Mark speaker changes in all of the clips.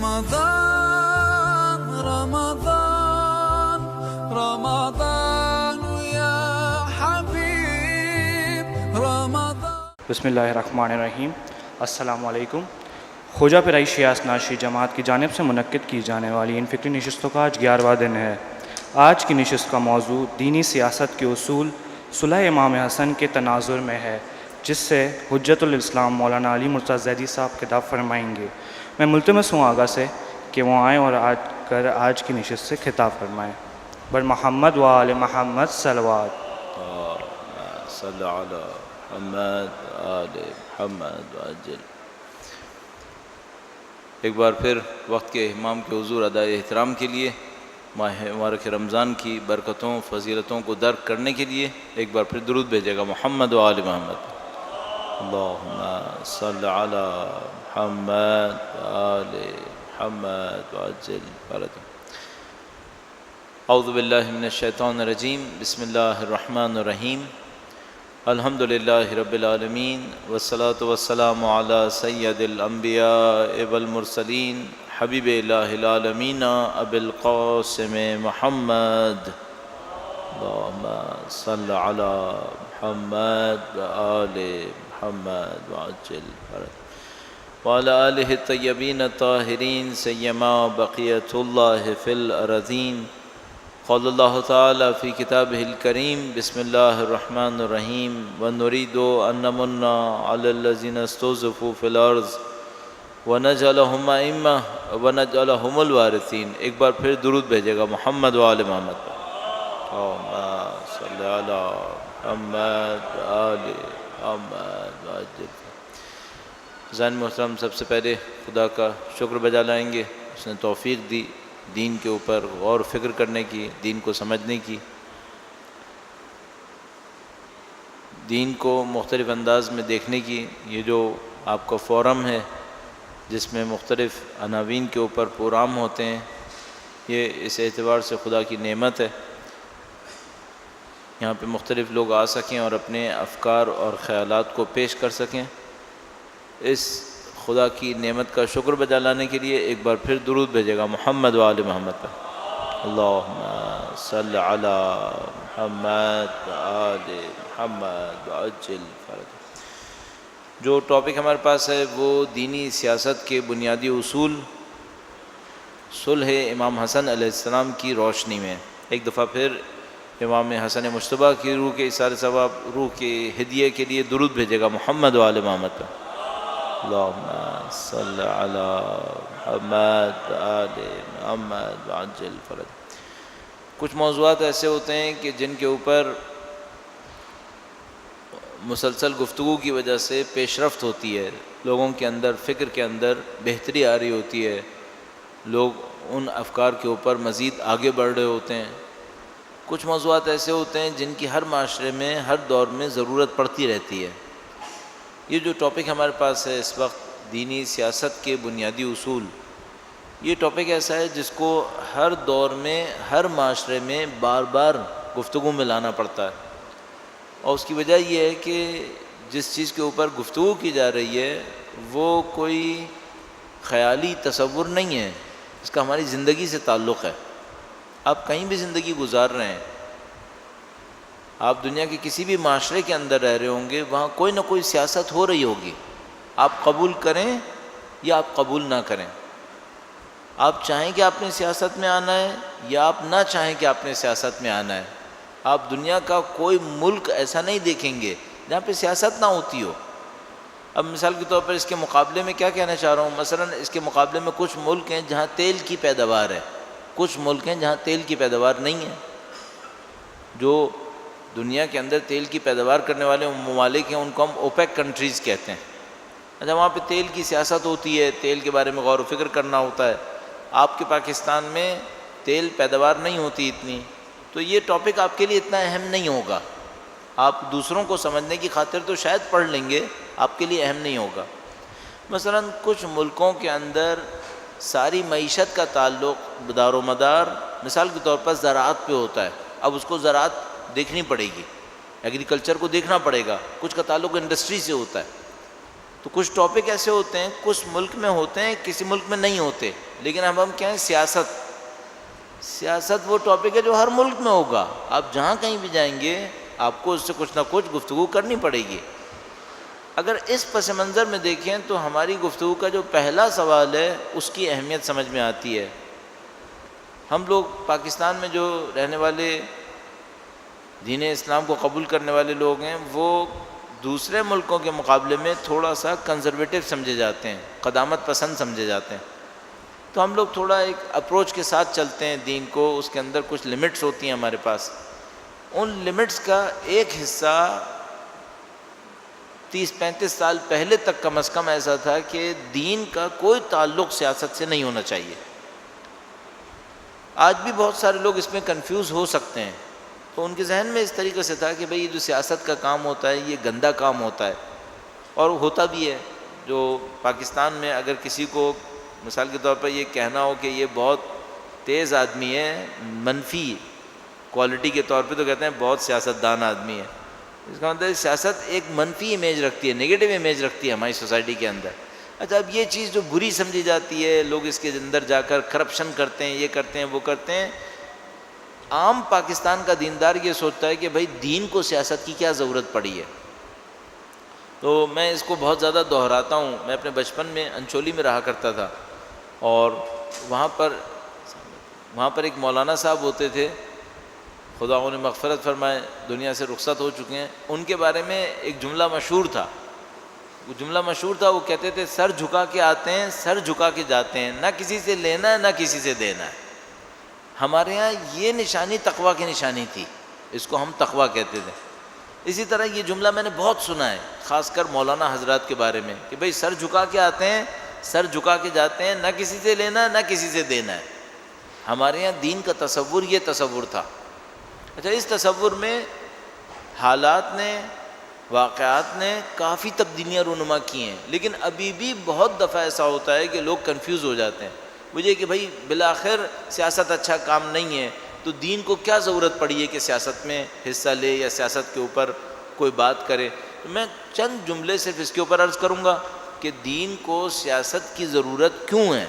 Speaker 1: رمضان رمضان رمضان يا حبيب رمضان.
Speaker 2: بسم اللہ الرحمن الرحیم. السلام علیکم. خوجہ پیرائی شیعہ ناشی جماعت کی جانب سے منعقد کی جانے والی ان فکری نشستوں کا آج 11واں دن ہے. آج کی نشست کا موضوع دینی سیاست کے اصول صلح امام حسن کے تناظر میں ہے، جس سے حجت الاسلام مولانا علی مرتضیٰ زیدی صاحب خطاب فرمائیں گے. میں ملتمس ہوں آگا سے کہ وہ آئیں اور آج کی نشست سے خطاب فرمائیں. بر محمد و آل محمد صلوات.
Speaker 3: صلی علی محمد آل محمد وعجل. ایک بار پھر وقت کے امام کے حضور ادائے احترام کے لیے، ماہ مبارک رمضان کی برکتوں فضیلتوں کو درک کرنے کے لیے ایک بار پھر درود بھیجے گا محمد و آل محمد. اللہم صلی علی محمد و آل محمد وعجل فرجهم. اعوذ باللہ من الشیطان الرجیم. بسم اللہ الرحمن الرحیم. الحمد للہ رب العالمین والصلاة والسلام علی سید الانبیاء والمرسلین حبیب الہ العالمین ابی القاسم محمد. اللہم صلی علی محمد وآل محمد وعجل فرجهم وعلی آلہ الطیبین الطاہرین سیما بقیۃ اللہ فی الارضین. قال اللہ تعالی فی کتابہ الکریم. بسم اللہ الرحمن الرحیم. ونريد ان نمن علی الذین استضعفوا فی الارض ونجعلہم ائمہ ونجعلہم الوارثین. ایک بار پھر درود بھیجے گا محمد و آل محمد. اللہم صلی علی محمد و آل محمد وعجل. عزیزان محترم، سب سے پہلے خدا کا شکر بجا لائیں گے. اس نے توفیق دی دین کے اوپر غور و فکر کرنے کی، دین کو سمجھنے کی، دین کو مختلف انداز میں دیکھنے کی. یہ جو آپ کا فورم ہے جس میں مختلف عناوین کے اوپر پروگرام ہوتے ہیں، یہ اس اعتبار سے خدا کی نعمت ہے. یہاں پہ مختلف لوگ آ سکیں اور اپنے افکار اور خیالات کو پیش کر سکیں. اس خدا کی نعمت کا شکر بجا لانے کے لیے ایک بار پھر درود بھیجے گا محمد و آل محمد پر. اللہم صلی علی محمد و آل محمد وعجل فرجهم. جو ٹاپک ہمارے پاس ہے وہ دینی سیاست کے بنیادی اصول صلح امام حسن علیہ السلام کی روشنی میں. ایک دفعہ پھر امام حسن مجتبیٰ کی روح کے اثار ثواب، روح کے ہدیے کے لیے درود بھیجے گا محمد و آل محمد پر. اللہم صلی علی محمد و آل محمد وعجل فرجهم. کچھ موضوعات ایسے ہوتے ہیں کہ جن کے اوپر مسلسل گفتگو کی وجہ سے پیش رفت ہوتی ہے، لوگوں کے اندر فکر کے اندر بہتری آ رہی ہوتی ہے، لوگ ان افکار کے اوپر مزید آگے بڑھ رہے ہوتے ہیں. کچھ موضوعات ایسے ہوتے ہیں جن کی ہر معاشرے میں ہر دور میں ضرورت پڑتی رہتی ہے. یہ جو ٹاپک ہمارے پاس ہے اس وقت، دینی سیاست کے بنیادی اصول، یہ ٹاپک ایسا ہے جس کو ہر دور میں ہر معاشرے میں بار بار گفتگو میں لانا پڑتا ہے. اور اس کی وجہ یہ ہے کہ جس چیز کے اوپر گفتگو کی جا رہی ہے وہ کوئی خیالی تصور نہیں ہے، اس کا ہماری زندگی سے تعلق ہے. آپ کہیں بھی زندگی گزار رہے ہیں، آپ دنیا کے کسی بھی معاشرے کے اندر رہ رہے ہوں گے، وہاں کوئی نہ کوئی سیاست ہو رہی ہوگی. آپ قبول کریں یا آپ قبول نہ کریں، آپ چاہیں کہ آپ نے سیاست میں آنا ہے یا آپ نہ چاہیں کہ آپ نے سیاست میں آنا ہے. آپ دنیا کا کوئی ملک ایسا نہیں دیکھیں گے جہاں پہ سیاست نہ ہوتی ہو. اب مثال کے طور پر اس کے مقابلے میں کیا کہنا چاہ رہا ہوں، مثلا اس کے مقابلے میں کچھ ملک ہیں جہاں تیل کی پیداوار ہے، کچھ ملک ہیں جہاں تیل کی پیداوار نہیں ہے. جو دنیا کے اندر تیل کی پیداوار کرنے والے ممالک ہیں ان کو ہم اوپیک کنٹریز کہتے ہیں. اچھا، وہاں پہ تیل کی سیاست ہوتی ہے، تیل کے بارے میں غور و فکر کرنا ہوتا ہے. آپ کے پاکستان میں تیل پیداوار نہیں ہوتی اتنی، تو یہ ٹاپک آپ کے لیے اتنا اہم نہیں ہوگا. آپ دوسروں کو سمجھنے کی خاطر تو شاید پڑھ لیں گے، آپ کے لیے اہم نہیں ہوگا. مثلا کچھ ملکوں کے اندر ساری معیشت کا تعلق دار و مدار مثال کے طور پر زراعت پہ ہوتا ہے. اب اس کو زراعت دیکھنی پڑے گی، ایگریکلچر کو دیکھنا پڑے گا. کچھ کا تعلق انڈسٹری سے ہوتا ہے. تو کچھ ٹاپک ایسے ہوتے ہیں کچھ ملک میں ہوتے ہیں کسی ملک میں نہیں ہوتے، لیکن اب ہم کیا ہیں، سیاست وہ ٹاپک ہے جو ہر ملک میں ہوگا، آپ جہاں کہیں بھی جائیں گے آپ کو اس سے کچھ نہ کچھ گفتگو کرنی پڑے گی۔ اگر اس پس منظر میں دیکھیں تو ہماری گفتگو کا جو پہلا سوال ہے اس کی اہمیت سمجھ میں آتی ہے۔ ہم لوگ پاکستان میں جو رہنے والے دین اسلام کو قبول کرنے والے لوگ ہیں وہ دوسرے ملکوں کے مقابلے میں تھوڑا سا کنزرویٹو سمجھے جاتے ہیں، قدامت پسند سمجھے جاتے ہیں، تو ہم لوگ تھوڑا ایک اپروچ کے ساتھ چلتے ہیں دین کو، اس کے اندر کچھ لمٹس ہوتی ہیں ہمارے پاس۔ ان لمٹس کا ایک حصہ 30-35 سال پہلے تک کم از کم ایسا تھا کہ دین کا کوئی تعلق سیاست سے نہیں ہونا چاہیے۔ آج بھی بہت سارے لوگ اس میں کنفیوز ہو سکتے ہیں، تو ان کے ذہن میں اس طریقے سے تھا کہ بھئی یہ جو سیاست کا کام ہوتا ہے یہ گندا کام ہوتا ہے، اور ہوتا بھی ہے۔ جو پاکستان میں اگر کسی کو مثال کے طور پر یہ کہنا ہو کہ یہ بہت تیز آدمی ہے، منفی کوالٹی کے طور پہ تو کہتے ہیں بہت سیاستدان آدمی ہے، اس کا مطلب سیاست ایک منفی امیج رکھتی ہے، نگیٹو امیج رکھتی ہے ہماری سوسائٹی کے اندر۔ اچھا، اب یہ چیز جو بری سمجھی جاتی ہے، لوگ اس کے اندر جا کر کرپشن کرتے ہیں، یہ کرتے ہیں وہ کرتے ہیں، عام پاکستان کا دیندار یہ سوچتا ہے کہ بھائی دین کو سیاست کی کیا ضرورت پڑی ہے۔ تو میں اس کو بہت زیادہ دہراتا ہوں، میں اپنے بچپن میں انچولی میں رہا کرتا تھا، اور وہاں پر ایک مولانا صاحب ہوتے تھے، خدا انہیں مغفرت فرمائے، دنیا سے رخصت ہو چکے ہیں۔ ان کے بارے میں ایک جملہ مشہور تھا، وہ کہتے تھے سر جھکا کے آتے ہیں، سر جھکا کے جاتے ہیں، نہ کسی سے لینا ہے نہ کسی سے دینا ہے۔ ہمارے ہاں یہ نشانی تقویٰ کی نشانی تھی، اس کو ہم تقویٰ کہتے تھے۔ اسی طرح یہ جملہ میں نے بہت سنا ہے، خاص کر مولانا حضرات کے بارے میں، کہ بھئی سر جھکا کے آتے ہیں، سر جھکا کے جاتے ہیں، نہ کسی سے لینا ہے نہ کسی سے دینا ہے۔ ہمارے یہاں دین کا تصور یہ تصور تھا۔ اچھا، اس تصور میں حالات نے، واقعات نے کافی تبدیلیاں رونما کی ہیں، لیکن ابھی بھی بہت دفعہ ایسا ہوتا ہے کہ لوگ کنفیوز ہو جاتے ہیں، مجھے کہ بھائی بالآخر سیاست اچھا کام نہیں ہے، تو دین کو کیا ضرورت پڑی ہے کہ سیاست میں حصہ لے یا سیاست کے اوپر کوئی بات کرے۔ تو میں چند جملے صرف اس کے اوپر عرض کروں گا کہ دین کو سیاست کی ضرورت کیوں ہے،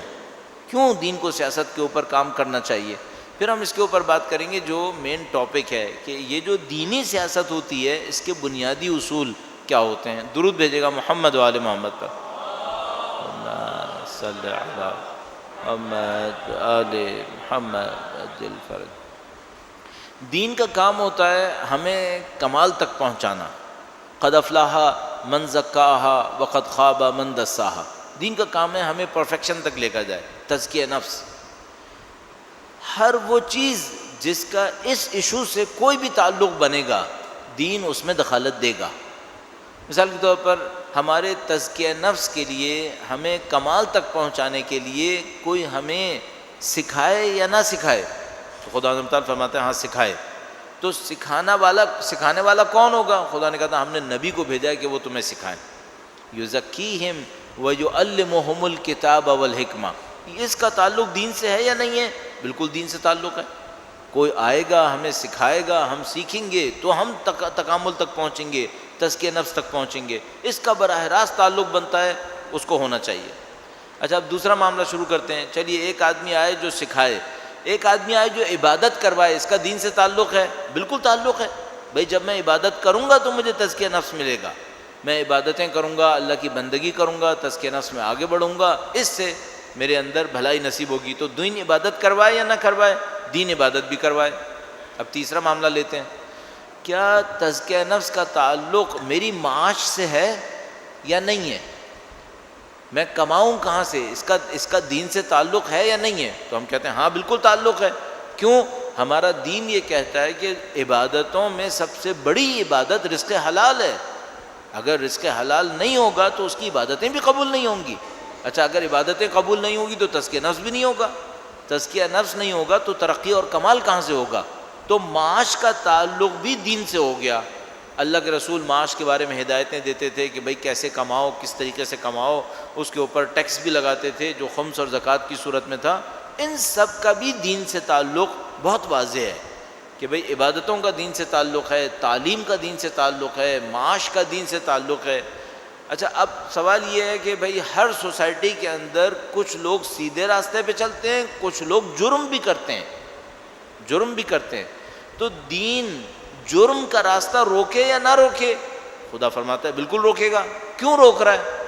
Speaker 3: کیوں دین کو سیاست کے اوپر کام کرنا چاہیے۔ پھر ہم اس کے اوپر بات کریں گے جو مین ٹاپک ہے کہ یہ جو دینی سیاست ہوتی ہے اس کے بنیادی اصول کیا ہوتے ہیں۔ درود بھیجے گا محمد و آل محمد پر۔ اللہم صلی علی محمد آل محمد عجل فرج۔ دین کا کام ہوتا ہے ہمیں کمال تک پہنچانا۔ قد افلاح من زکاہا وقد خاب من دساہا۔ دین کا کام ہے ہمیں پرفیکشن تک لے کر جائے، تزکیہ نفس۔ ہر وہ چیز جس کا اس ایشو سے کوئی بھی تعلق بنے گا دین اس میں دخالت دے گا۔ مثال کے طور پر ہمارے تزکیہ نفس کے لیے، ہمیں کمال تک پہنچانے کے لیے کوئی ہمیں سکھائے یا نہ سکھائے، تو خدا تعالیٰ فرماتے ہیں ہاں سکھائے، تو سکھانے والا کون ہوگا؟ خدا نے کہا تھا ہم نے نبی کو بھیجا ہے کہ وہ تمہیں سکھائیں۔ یزکیہم ویعلمہم الکتاب والحکمہ۔ اس کا تعلق دین سے ہے یا نہیں ہے؟ بالکل دین سے تعلق ہے۔ کوئی آئے گا ہمیں سکھائے گا، ہم سیکھیں گے تو ہم تکامل تک پہنچیں گے، تزکیہ نفس تک پہنچیں گے۔ اس کا براہ راست تعلق بنتا ہے، اس کو ہونا چاہیے۔ اچھا، اب دوسرا معاملہ شروع کرتے ہیں۔ چلیے، ایک آدمی آئے جو سکھائے، ایک آدمی آئے جو عبادت کروائے، اس کا دین سے تعلق ہے؟ بالکل تعلق ہے۔ بھئی جب میں عبادت کروں گا تو مجھے تزکیہ نفس ملے گا، میں عبادتیں کروں گا، اللہ کی بندگی کروں گا، تزکیہ نفس میں آگے بڑھوں گا، اس سے میرے اندر بھلائی نصیب ہوگی۔ تو دین عبادت کروائے یا نہ کروائے؟ دین عبادت بھی کروائے۔ اب تیسرا معاملہ لیتے ہیں، کیا تزکیہ نفس کا تعلق میری معاش سے ہے یا نہیں ہے؟ میں کماؤں کہاں سے، اس کا دین سے تعلق ہے یا نہیں ہے؟ تو ہم کہتے ہیں ہاں بالکل تعلق ہے۔ کیوں؟ ہمارا دین یہ کہتا ہے کہ عبادتوں میں سب سے بڑی عبادت رزق حلال ہے۔ اگر رزق حلال نہیں ہوگا تو اس کی عبادتیں بھی قبول نہیں ہوں گی۔ اچھا، اگر عبادتیں قبول نہیں ہوگی تو تزکیہ نفس بھی نہیں ہوگا، تزکیہ نفس نہیں ہوگا تو ترقی اور کمال کہاں سے ہوگا؟ تو معاش کا تعلق بھی دین سے ہو گیا۔ اللہ کے رسول معاش کے بارے میں ہدایتیں دیتے تھے کہ بھئی کیسے کماؤ، کس طریقے سے کماؤ، اس کے اوپر ٹیکس بھی لگاتے تھے جو خمس اور زکوٰۃ کی صورت میں تھا۔ ان سب کا بھی دین سے تعلق بہت واضح ہے کہ بھئی عبادتوں کا دین سے تعلق ہے، تعلیم کا دین سے تعلق ہے، معاش کا دین سے تعلق ہے۔ اچھا اب سوال یہ ہے کہ بھائی ہر سوسائٹی کے اندر کچھ لوگ سیدھے راستے پہ چلتے ہیں، کچھ لوگ جرم بھی کرتے ہیں، جرم بھی کرتے ہیں، تو دین جرم کا راستہ روکے یا نہ روکے؟ خدا فرماتا ہے بالکل روکے گا۔ کیوں روک رہا ہے؟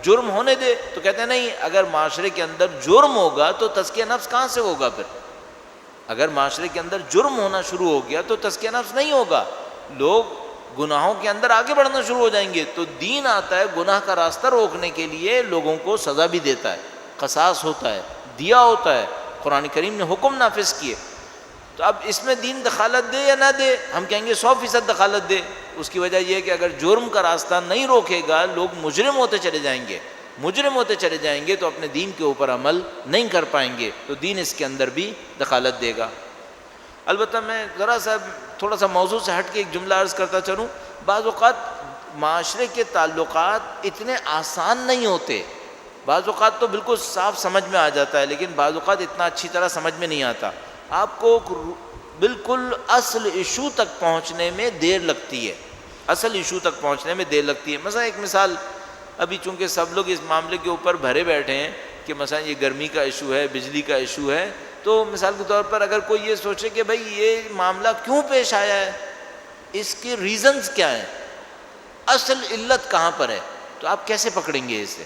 Speaker 3: جرم ہونے دے۔ تو کہتے ہیں نہیں، اگر معاشرے کے اندر جرم ہوگا تو تزکیہ نفس کہاں سے ہوگا؟ پھر اگر معاشرے کے اندر جرم ہونا شروع ہو گیا تو تزکیہ نفس نہیں ہوگا، لوگ گناہوں کے اندر آگے بڑھنا شروع ہو جائیں گے۔ تو دین آتا ہے گناہ کا راستہ روکنے کے لیے، لوگوں کو سزا بھی دیتا ہے، قصاص ہوتا ہے، دیا ہوتا ہے، قرآن کریم نے حکم نافذ کیے۔ تو اب اس میں دین دخالت دے یا نہ دے؟ ہم کہیں گے 100% دخالت دے۔ اس کی وجہ یہ ہے کہ اگر جرم کا راستہ نہیں روکے گا، لوگ مجرم ہوتے چلے جائیں گے، مجرم ہوتے چلے جائیں گے تو اپنے دین کے اوپر عمل نہیں کر پائیں گے، تو دین اس کے اندر بھی دخالت دے گا۔ البتہ میں ذرا سا تھوڑا سا موضوع سے ہٹ کے ایک جملہ عرض کرتا چلوں۔ بعض اوقات معاشرے کے تعلقات اتنے آسان نہیں ہوتے، بعض اوقات تو بالکل صاف سمجھ میں آ جاتا ہے، لیکن بعض اوقات اتنا اچھی طرح سمجھ میں نہیں آتا، آپ کو بالکل اصل ایشو تک پہنچنے میں دیر لگتی ہے، اصل ایشو تک پہنچنے میں دیر لگتی ہے۔ مثلا ایک مثال، ابھی چونکہ سب لوگ اس معاملے کے اوپر بھرے بیٹھے ہیں کہ مثلا یہ گرمی کا ایشو ہے، بجلی کا ایشو ہے، تو مثال کے طور پر اگر کوئی یہ سوچے کہ بھئی یہ معاملہ کیوں پیش آیا ہے، اس کے ریزنز کیا ہیں، اصل علت کہاں پر ہے، تو آپ کیسے پکڑیں گے اسے؟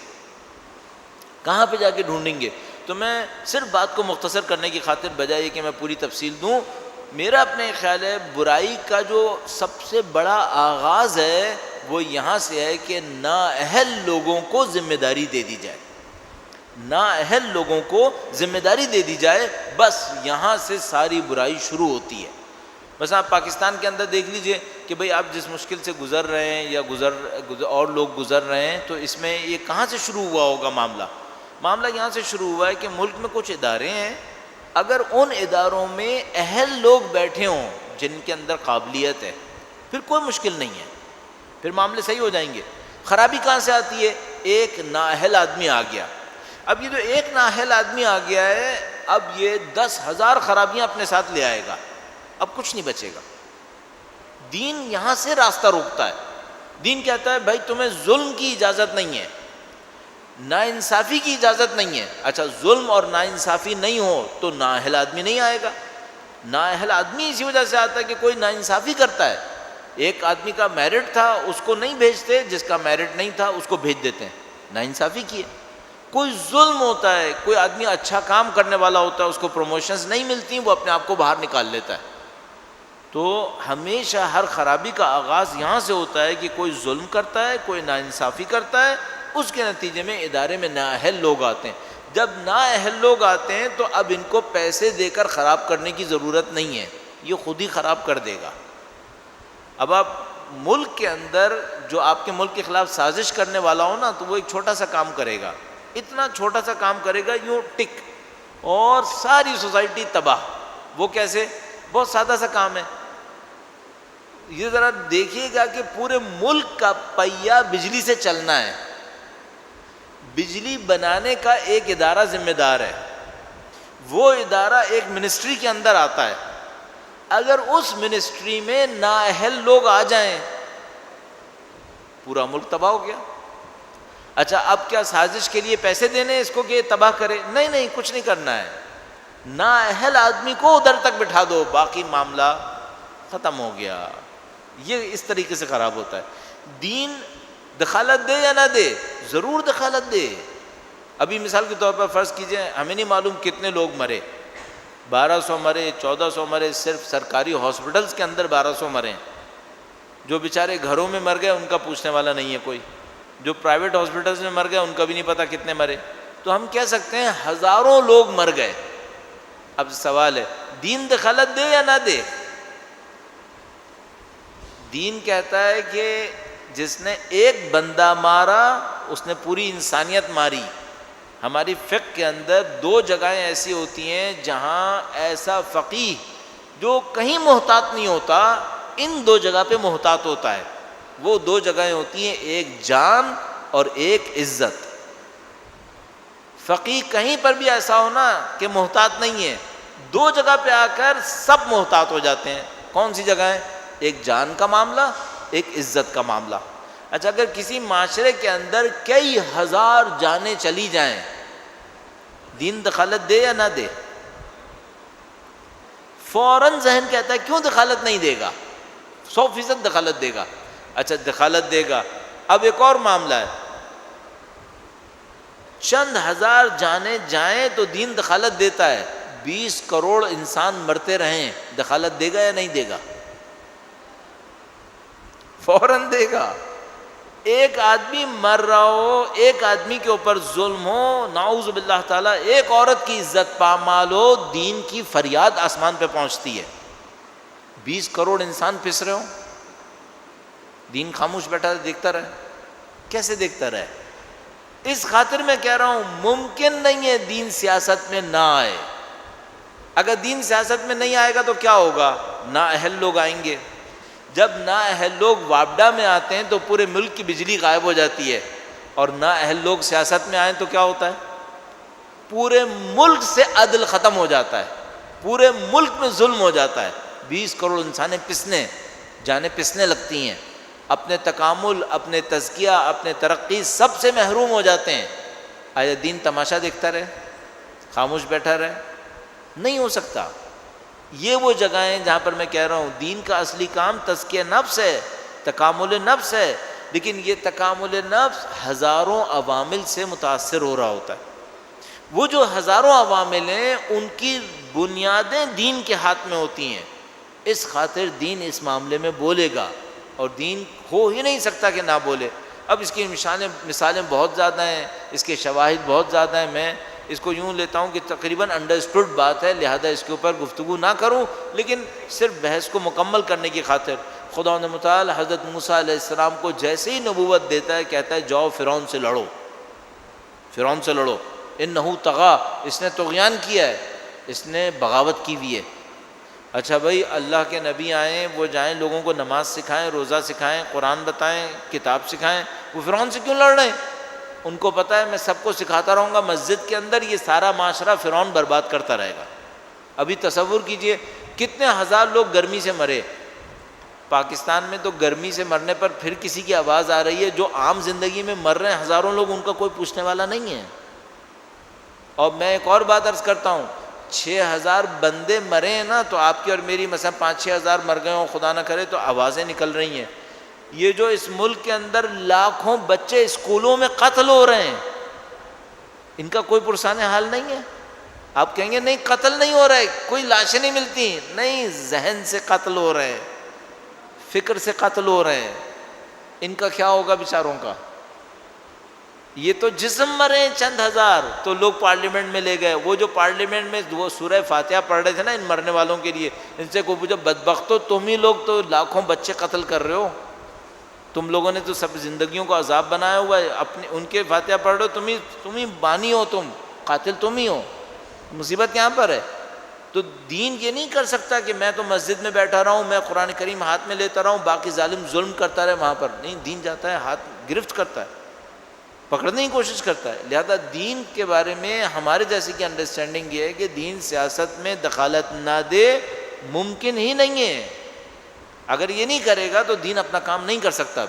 Speaker 3: کہاں پہ جا کے ڈھونڈیں گے؟ تو میں صرف بات کو مختصر کرنے کی خاطر، بجائے کہ میں پوری تفصیل دوں، میرا اپنا ایک خیال ہے برائی کا جو سب سے بڑا آغاز ہے وہ یہاں سے ہے کہ نااہل لوگوں کو ذمہ داری دے دی جائے، نااہل لوگوں کو ذمہ داری دے دی جائے، بس یہاں سے ساری برائی شروع ہوتی ہے۔ بس آپ پاکستان کے اندر دیکھ لیجئے کہ بھئی آپ جس مشکل سے گزر رہے ہیں یا اور لوگ گزر رہے ہیں، تو اس میں یہ کہاں سے شروع ہوا ہوگا معاملہ یہاں سے شروع ہوا ہے کہ ملک میں کچھ ادارے ہیں، اگر ان اداروں میں اہل لوگ بیٹھے ہوں جن کے اندر قابلیت ہے، پھر کوئی مشکل نہیں ہے، پھر معاملے صحیح ہو جائیں گے۔ خرابی کہاں سے آتی ہے؟ ایک نااہل آدمی آ گیا، اب یہ جو ایک نااہل آدمی آ گیا ہے، اب یہ 10,000 خرابیاں اپنے ساتھ لے آئے گا، اب کچھ نہیں بچے گا۔ دین یہاں سے راستہ روکتا ہے، دین کہتا ہے بھائی تمہیں ظلم کی اجازت نہیں ہے، ناانصافی کی اجازت نہیں ہے۔ اچھا ظلم اور ناانصافی نہیں ہو تو نااہل آدمی نہیں آئے گا۔ نااہل آدمی اسی وجہ سے آتا ہے کہ کوئی ناانصافی کرتا ہے، ایک آدمی کا میرٹ تھا اس کو نہیں بھیجتے، جس کا میرٹ نہیں تھا اس کو بھیج دیتے ہیں، ناانصافی کی ہے۔ کوئی ظلم ہوتا ہے، کوئی آدمی اچھا کام کرنے والا ہوتا ہے، اس کو پروموشنز نہیں ملتی، وہ اپنے آپ کو باہر نکال لیتا ہے۔ تو ہمیشہ ہر خرابی کا آغاز یہاں سے ہوتا ہے کہ کوئی ظلم کرتا ہے، کوئی ناانصافی کرتا ہے، اس کے نتیجے میں ادارے میں نااہل لوگ آتے ہیں۔ جب نااہل لوگ آتے ہیں تو اب ان کو پیسے دے کر خراب کرنے کی ضرورت نہیں ہے، یہ خود ہی خراب کر دے گا۔ اب آپ ملک کے اندر جو آپ کے ملک کے خلاف سازش کرنے والا ہو نا، تو وہ ایک چھوٹا سا کام کرے گا، اتنا چھوٹا سا کام کرے گا، یوں ٹک، اور ساری سوسائٹی تباہ۔ وہ کیسے؟ بہت سادہ سا کام ہے، یہ ذرا دیکھیے گا کہ پورے ملک کا پہیہ بجلی سے چلنا ہے، بجلی بنانے کا ایک ادارہ ذمہ دار ہے، وہ ادارہ ایک منسٹری کے اندر آتا ہے، اگر اس منسٹری میں نااہل لوگ آ جائیں پورا ملک تباہ ہو گیا۔ اچھا اب کیا سازش کے لیے پیسے دینے اس کو کہ تباہ کرے؟ نہیں، کچھ نہیں کرنا ہے، نااہل آدمی کو ادھر تک بٹھا دو، باقی معاملہ ختم ہو گیا۔ یہ اس طریقے سے خراب ہوتا ہے۔ دین دخالت دے یا نہ دے؟ ضرور دخالت دے۔ ابھی مثال کے طور پر فرض کیجئے ہمیں نہیں معلوم کتنے لوگ مرے، 1200 مرے، 1400 مرے، صرف سرکاری ہاسپٹلز کے اندر 1200 مرے، جو بیچارے گھروں میں مر گئے ان کا پوچھنے والا نہیں ہے کوئی، جو پرائیویٹ ہاسپٹلز میں مر گئے ان کا بھی نہیں پتہ کتنے مرے، تو ہم کہہ سکتے ہیں ہزاروں لوگ مر گئے۔ اب سوال ہے دین دخالت دے یا نہ دے؟ دین کہتا ہے کہ جس نے ایک بندہ مارا اس نے پوری انسانیت ماری۔ ہماری فقہ کے اندر 2 جگہیں ایسی ہوتی ہیں جہاں ایسا فقیہ جو کہیں محتاط نہیں ہوتا، ان 2 جگہ پہ محتاط ہوتا ہے۔ وہ 2 جگہیں ہوتی ہیں، ایک جان اور ایک عزت۔ فقیہ کہیں پر بھی ایسا ہونا کہ محتاط نہیں ہے، 2 جگہ پہ آ کر سب محتاط ہو جاتے ہیں۔ کون سی جگہ ہے؟ ایک جان کا معاملہ، ایک عزت کا معاملہ۔ اچھا اگر کسی معاشرے کے اندر کئی ہزار جانیں چلی جائیں، دین دخالت دے یا نہ دے؟ فوراً ذہن کہتا ہے کیوں دخالت نہیں دے گا، 100% دخالت دے گا۔ اچھا دخالت دے گا، اب ایک اور معاملہ ہے، چند ہزار جانیں جائیں تو دین دخالت دیتا ہے، 20 کروڑ انسان مرتے رہیں، دخالت دے گا یا نہیں دے گا؟ فوراً دے گا۔ ایک آدمی مر رہا ہو، ایک آدمی کے اوپر ظلم ہو، نعوذ باللہ تعالیٰ، ایک عورت کی عزت پامال ہو، دین کی فریاد آسمان پہ پہنچتی ہے، 20 کروڑ انسان پس رہے ہو، دین خاموش بیٹھا دیکھتا رہے؟ کیسے دیکھتا رہے؟ اس خاطر میں کہہ رہا ہوں ممکن نہیں ہے دین سیاست میں نہ آئے۔ اگر دین سیاست میں نہیں آئے گا تو کیا ہوگا؟ نااہل لوگ آئیں گے، جب نااہل لوگ وابڈا میں آتے ہیں تو پورے ملک کی بجلی غائب ہو جاتی ہے، اور نااہل لوگ سیاست میں آئیں تو کیا ہوتا ہے؟ پورے ملک سے عدل ختم ہو جاتا ہے، پورے ملک میں ظلم ہو جاتا ہے، 20 کروڑ انسانیں جانیں پسنے لگتی ہیں، اپنے تکامل، اپنے تزکیہ، اپنے ترقی سب سے محروم ہو جاتے ہیں۔ آیا دین تماشا دیکھتا رہے، خاموش بیٹھا رہے؟ نہیں ہو سکتا۔ یہ وہ جگہیں جہاں پر میں کہہ رہا ہوں دین کا اصلی کام تزکیہ نفس ہے، تکامل نفس ہے، لیکن یہ تکامل نفس ہزاروں عوامل سے متاثر ہو رہا ہوتا ہے۔ وہ جو ہزاروں عوامل ہیں ان کی بنیادیں دین کے ہاتھ میں ہوتی ہیں، اس خاطر دین اس معاملے میں بولے گا، اور دین ہو ہی نہیں سکتا کہ نہ بولے۔ اب اس کی مثالیں بہت زیادہ ہیں، اس کے شواہد بہت زیادہ ہیں، میں اس کو یوں لیتا ہوں کہ تقریباً انڈرسٹوڈ بات ہے، لہذا اس کے اوپر گفتگو نہ کروں، لیکن صرف بحث کو مکمل کرنے کی خاطر خدا متعال حضرت موسیٰ علیہ السلام کو جیسے ہی نبوت دیتا ہے کہتا ہے جاؤ فرعون سے لڑو، فرعون سے لڑو، انہو طغی، اس نے طغیان کیا ہے، اس نے بغاوت کی ہوئی ہے۔ اچھا بھائی اللہ کے نبی آئیں، وہ جائیں لوگوں کو نماز سکھائیں، روزہ سکھائیں، قرآن بتائیں، کتاب سکھائیں، وہ فرعون سے کیوں لڑ رہے ہیں؟ ان کو پتہ ہے میں سب کو سکھاتا رہوں گا، مسجد کے اندر یہ سارا معاشرہ فرعون برباد کرتا رہے گا۔ ابھی تصور کیجئے کتنے ہزار لوگ گرمی سے مرے، پاکستان میں تو گرمی سے مرنے پر پھر کسی کی آواز آ رہی ہے، جو عام زندگی میں مر رہے ہیں ہزاروں لوگ، ان کا کوئی پوچھنے والا نہیں ہے۔ اور میں ایک اور بات عرض کرتا ہوں، 6000 بندے مرے ہیں نا، تو آپ کی اور میری مثلا 5-6 ہزار مر گئے ہوں خدا نہ کرے، تو آوازیں نکل رہی ہیں۔ یہ جو اس ملک کے اندر لاکھوں بچے اسکولوں میں قتل ہو رہے ہیں، ان کا کوئی پرسان حال نہیں ہے؟ آپ کہیں گے نہیں قتل نہیں ہو رہا ہے، کوئی لاشیں نہیں ملتی، نہیں، ذہن سے قتل ہو رہے ہیں، فکر سے قتل ہو رہے ہیں، ان کا کیا ہوگا بیچاروں کا؟ یہ تو جسم مرے ہیں چند ہزار، تو لوگ پارلیمنٹ میں لے گئے، وہ جو پارلیمنٹ میں وہ سورہ فاتحہ پڑھ رہے تھے نا ان مرنے والوں کے لیے، ان سے کوئی پوچھا بدبختو تم ہی لوگ تو لاکھوں بچے قتل کر رہے ہو، تم لوگوں نے تو سب زندگیوں کو عذاب بنایا ہوا ہے، اپنے ان کے فاتحہ پڑھ رہے ہو، تم ہی بانی ہو، تم قاتل تم ہی ہو، مصیبت یہاں پر ہے۔ تو دین یہ نہیں کر سکتا کہ میں تو مسجد میں بیٹھا رہا ہوں، میں قرآن کریم ہاتھ میں لیتا رہا ہوں، باقی ظالم ظلم کرتا رہے وہاں پر، نہیں، دین جاتا ہے ہاتھ گرفت کرتا ہے، پکڑنے کی کوشش کرتا ہے۔ لہذا دین کے بارے میں ہمارے جیسے کی انڈرسٹینڈنگ یہ ہے کہ دین سیاست میں دخالت نہ دے، ممکن ہی نہیں ہے۔ اگر یہ نہیں کرے گا تو دین اپنا کام نہیں کر سکتا،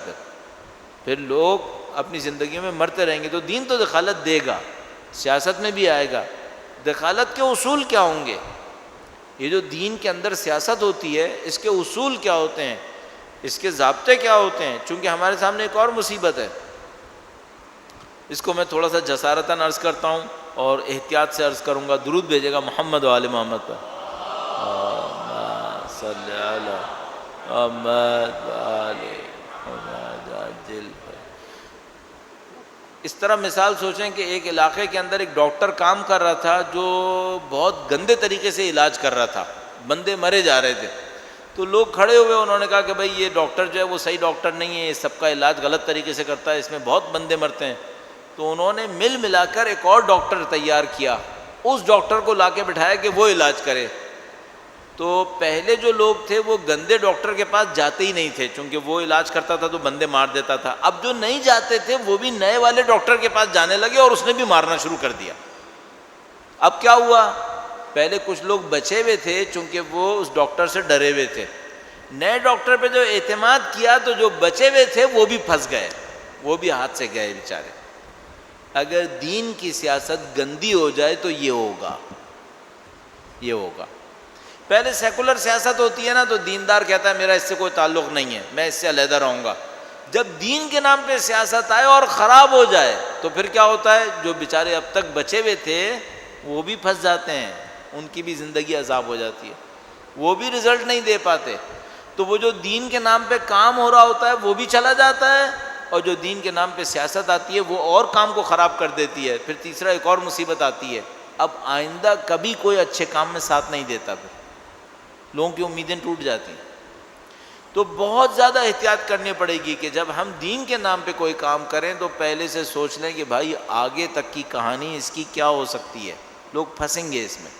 Speaker 3: پھر لوگ اپنی زندگیوں میں مرتے رہیں گے۔ تو دین تو دخالت دے گا، سیاست میں بھی آئے گا۔ دخالت کے اصول کیا ہوں گے؟ یہ جو دین کے اندر سیاست ہوتی ہے اس کے اصول کیا ہوتے ہیں، اس کے ضابطے کیا ہوتے ہیں؟ چونکہ ہمارے سامنے ایک اور مصیبت ہے، اس کو میں تھوڑا سا جسارتاً عرض کرتا ہوں اور احتیاط سے عرض کروں گا۔ درود بھیجے گا محمد و آل محمد پر، صلی علی محمد و آل محمد عجل۔ اس طرح مثال سوچیں کہ ایک علاقے کے اندر ایک ڈاکٹر کام کر رہا تھا جو بہت گندے طریقے سے علاج کر رہا تھا، بندے مرے جا رہے تھے، تو لوگ کھڑے ہوئے، انہوں نے کہا کہ بھائی یہ ڈاکٹر جو ہے وہ صحیح ڈاکٹر نہیں ہے، یہ سب کا علاج غلط طریقے سے کرتا ہے، اس میں بہت بندے مرتے ہیں۔ تو انہوں نے ملا کر ایک اور ڈاکٹر تیار کیا، اس ڈاکٹر کو لا کے بٹھایا کہ وہ علاج کرے۔ تو پہلے جو لوگ تھے وہ گندے ڈاکٹر کے پاس جاتے ہی نہیں تھے، چونکہ وہ علاج کرتا تھا تو بندے مار دیتا تھا۔ اب جو نہیں جاتے تھے وہ بھی نئے والے ڈاکٹر کے پاس جانے لگے اور اس نے بھی مارنا شروع کر دیا۔ اب کیا ہوا؟ پہلے کچھ لوگ بچے ہوئے تھے چونکہ وہ اس ڈاکٹر سے ڈرے ہوئے تھے، نئے ڈاکٹر پہ جو اعتماد کیا تو جو بچے ہوئے تھے وہ بھی پھنس گئے، وہ بھی ہاتھ سے گئے بیچارے۔ اگر دین کی سیاست گندی ہو جائے تو یہ ہوگا، یہ ہوگا۔ پہلے سیکولر سیاست ہوتی ہے نا تو دیندار کہتا ہے میرا اس سے کوئی تعلق نہیں ہے، میں اس سے علیحدہ رہوں گا۔ جب دین کے نام پہ سیاست آئے اور خراب ہو جائے تو پھر کیا ہوتا ہے؟ جو بیچارے اب تک بچے ہوئے تھے وہ بھی پھنس جاتے ہیں، ان کی بھی زندگی عذاب ہو جاتی ہے، وہ بھی رزلٹ نہیں دے پاتے۔ تو وہ جو دین کے نام پہ کام ہو رہا ہوتا ہے وہ بھی چلا جاتا ہے، اور جو دین کے نام پہ سیاست آتی ہے وہ اور کام کو خراب کر دیتی ہے۔ پھر تیسرا ایک اور مصیبت آتی ہے، اب آئندہ کبھی کوئی اچھے کام میں ساتھ نہیں دیتا، پھر لوگوں کی امیدیں ٹوٹ جاتی ہیں۔ تو بہت زیادہ احتیاط کرنی پڑے گی کہ جب ہم دین کے نام پہ کوئی کام کریں تو پہلے سے سوچ لیں کہ بھائی آگے تک کی کہانی اس کی کیا ہو سکتی ہے، لوگ پھنسیں گے اس میں۔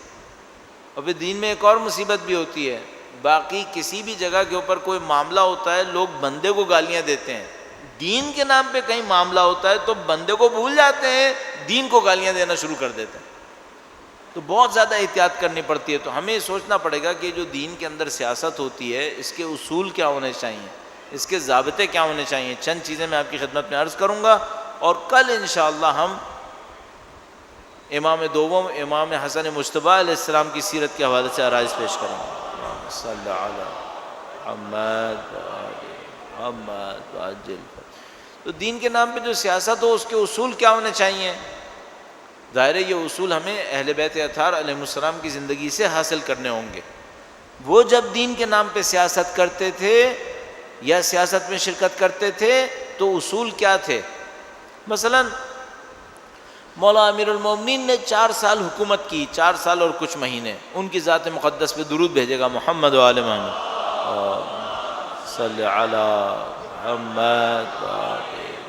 Speaker 3: اور پھر دین میں ایک اور مصیبت بھی ہوتی ہے، باقی کسی بھی جگہ کے اوپر کوئی معاملہ ہوتا ہے لوگ بندے کو گالیاں دیتے ہیں، دین کے نام پہ کہیں معاملہ ہوتا ہے تو بندے کو بھول جاتے ہیں، دین کو گالیاں دینا شروع کر دیتے ہیں۔ تو بہت زیادہ احتیاط کرنی پڑتی ہے۔ تو ہمیں سوچنا پڑے گا کہ جو دین کے اندر سیاست ہوتی ہے اس کے اصول کیا ہونے چاہیے، اس کے ضابطے کیا ہونے چاہیے۔ چند چیزیں میں آپ کی خدمت میں عرض کروں گا، اور کل انشاءاللہ ہم امام دوم امام حسن مجتبیٰ علیہ السلام کی سیرت کے حوالے سے عرائض پیش کریں گے۔ صلی علی محمد محمد عاجل۔ تو دین کے نام پہ جو سیاست ہو اس کے اصول کیا ہونے چاہیے؟ ظاہر ہے یہ اصول ہمیں اہل بیت اطہار علیہ السلام کی زندگی سے حاصل کرنے ہوں گے۔ وہ جب دین کے نام پہ سیاست کرتے تھے یا سیاست میں شرکت کرتے تھے تو اصول کیا تھے؟ مثلا مولا امیر المومنین نے 4 سال حکومت کی، 4 سال اور کچھ مہینے۔ ان کی ذات مقدس پہ درود بھیجے گا محمد و آل محمد صلی علی محمد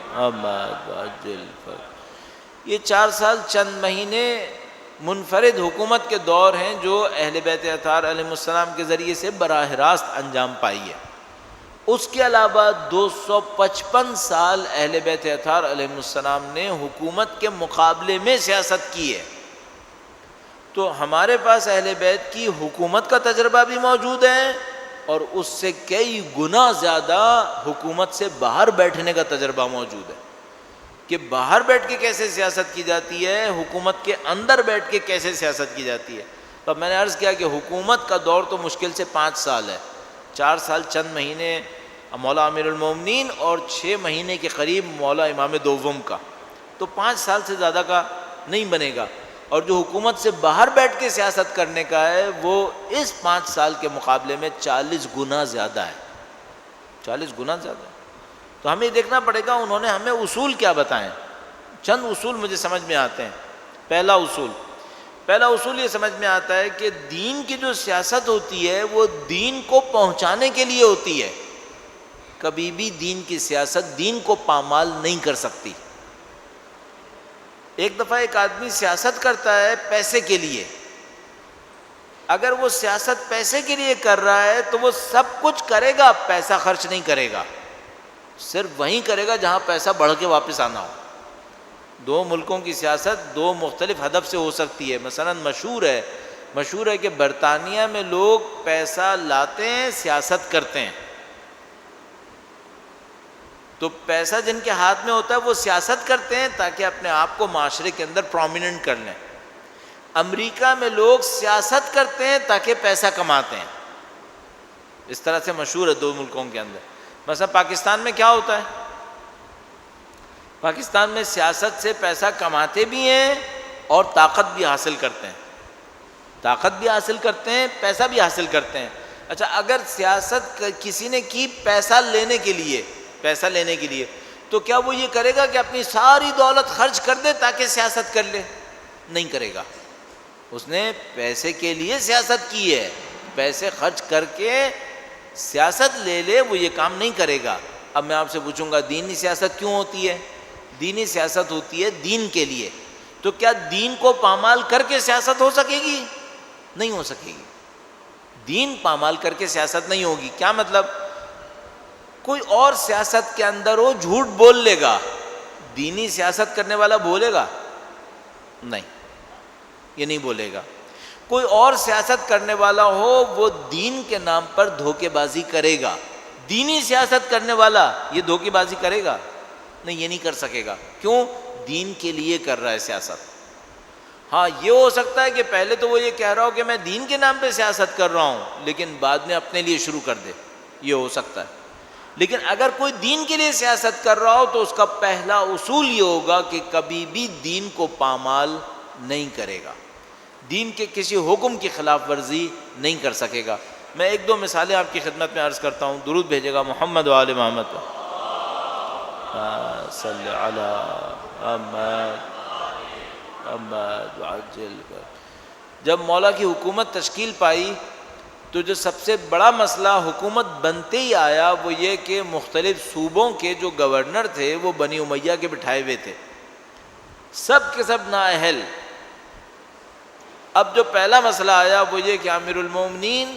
Speaker 3: محمد عاجل۔ یہ 4 سال چند مہینے منفرد حکومت کے دور ہیں جو اہل بیت اطہار علیہ السلام کے ذریعے سے براہ راست انجام پائی ہے۔ اس کے علاوہ 255 سال اہل بیت اطہار علیہ السلام نے حکومت کے مقابلے میں سیاست کی ہے۔ تو ہمارے پاس اہل بیت کی حکومت کا تجربہ بھی موجود ہے، اور اس سے کئی گنا زیادہ حکومت سے باہر بیٹھنے کا تجربہ موجود ہے کہ باہر بیٹھ کے کیسے سیاست کی جاتی ہے، حکومت کے اندر بیٹھ کے کیسے سیاست کی جاتی ہے۔ تو میں نے عرض کیا کہ حکومت کا دور تو مشکل سے 5 سال ہے، 4 سال چند مہینے مولا امیر المومنین اور 6 مہینے کے قریب مولا امام دوم کا، تو 5 سال سے زیادہ کا نہیں بنے گا۔ اور جو حکومت سے باہر بیٹھ کے سیاست کرنے کا ہے وہ اس 5 سال کے مقابلے میں 40 گنا زیادہ ہے، 40 گنا زیادہ ہے۔ تو ہمیں دیکھنا پڑے گا انہوں نے ہمیں اصول کیا بتائیں۔ چند اصول مجھے سمجھ میں آتے ہیں۔ پہلا اصول یہ سمجھ میں آتا ہے کہ دین کی جو سیاست ہوتی ہے وہ دین کو پہنچانے کے لیے ہوتی ہے، کبھی بھی دین کی سیاست دین کو پامال نہیں کر سکتی۔ ایک دفعہ ایک آدمی سیاست کرتا ہے پیسے کے لیے، اگر وہ سیاست پیسے کے لیے کر رہا ہے تو وہ سب کچھ کرے گا، پیسہ خرچ نہیں کرے گا، صرف وہیں کرے گا جہاں پیسہ بڑھ کے واپس آنا ہو۔ 2 ملکوں کی سیاست 2 مختلف ہدف سے ہو سکتی ہے۔ مثلا مشہور ہے کہ برطانیہ میں لوگ پیسہ لاتے ہیں، سیاست کرتے ہیں، تو پیسہ جن کے ہاتھ میں ہوتا ہے وہ سیاست کرتے ہیں تاکہ اپنے آپ کو معاشرے کے اندر پرومیننٹ کر لیں۔ امریکہ میں لوگ سیاست کرتے ہیں تاکہ پیسہ کماتے ہیں۔ اس طرح سے مشہور ہے 2 ملکوں کے اندر۔ مثلا پاکستان میں کیا ہوتا ہے؟ پاکستان میں سیاست سے پیسہ کماتے بھی ہیں اور طاقت بھی حاصل کرتے ہیں، طاقت بھی حاصل کرتے ہیں، پیسہ بھی حاصل کرتے ہیں۔ اچھا، اگر سیاست کسی نے کی پیسہ لینے کے لیے تو کیا وہ یہ کرے گا کہ اپنی ساری دولت خرچ کر دے تاکہ سیاست کر لے؟ نہیں کرے گا۔ اس نے پیسے کے لیے سیاست کی ہے، پیسے خرچ کر کے سیاست لے لے، وہ یہ کام نہیں کرے گا۔ اب میں آپ سے پوچھوں گا دینی سیاست کیوں ہوتی ہے؟ دینی سیاست ہوتی ہے دین کے لیے، تو کیا دین کو پامال کر کے سیاست ہو سکے گی؟ نہیں ہو سکے گی۔ دین پامال کر کے سیاست نہیں ہوگی۔ کیا مطلب؟ کوئی اور سیاست کے اندر وہ جھوٹ بول لے گا، دینی سیاست کرنے والا بولے گا؟ نہیں، یہ نہیں بولے گا۔ کوئی اور سیاست کرنے والا ہو وہ دین کے نام پر دھوکے بازی کرے گا، دینی سیاست کرنے والا یہ دھوکے بازی کرے گا نہیں، یہ نہیں کر سکے گا. کیوں؟ دین کے لیے کر رہا ہے سیاست. ہاں یہ ہو سکتا ہے کہ پہلے تو وہ یہ کہہ رہا ہو کہ میں دین کے نام پہ سیاست کر رہا ہوں، لیکن بعد میں اپنے لیے شروع کر دے، یہ ہو سکتا ہے. لیکن اگر کوئی دین کے لیے سیاست کر رہا ہو تو اس کا پہلا اصول یہ ہوگا کہ کبھی بھی دین کو پامال نہیں کرے گا، دین کے کسی حکم کی خلاف ورزی نہیں کر سکے گا. میں ایک دو مثالیں آپ کی خدمت میں عرض کرتا ہوں. درود بھیجے گا محمد و آل محمد صلی علی محمد محمد وعجل. جب مولا کی حکومت تشکیل پائی تو جو سب سے بڑا مسئلہ حکومت بنتے ہی آیا وہ یہ کہ مختلف صوبوں کے جو گورنر تھے وہ بنی امیہ کے بٹھائے ہوئے تھے، سب کے سب نااہل. اب جو پہلا مسئلہ آیا وہ یہ کہ امیر المومنین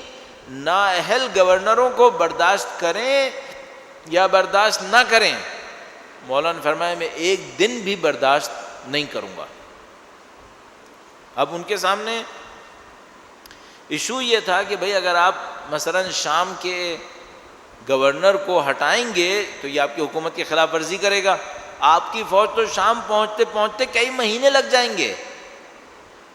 Speaker 3: نااہل گورنروں کو برداشت کریں یا برداشت نہ کریں. مولا نے فرمایا میں ایک دن بھی برداشت نہیں کروں گا. اب ان کے سامنے ایشو یہ تھا کہ بھئی اگر آپ مثلا شام کے گورنر کو ہٹائیں گے تو یہ آپ کی حکومت کی خلاف ورزی کرے گا. آپ کی فوج تو شام پہنچتے پہنچتے کئی مہینے لگ جائیں گے.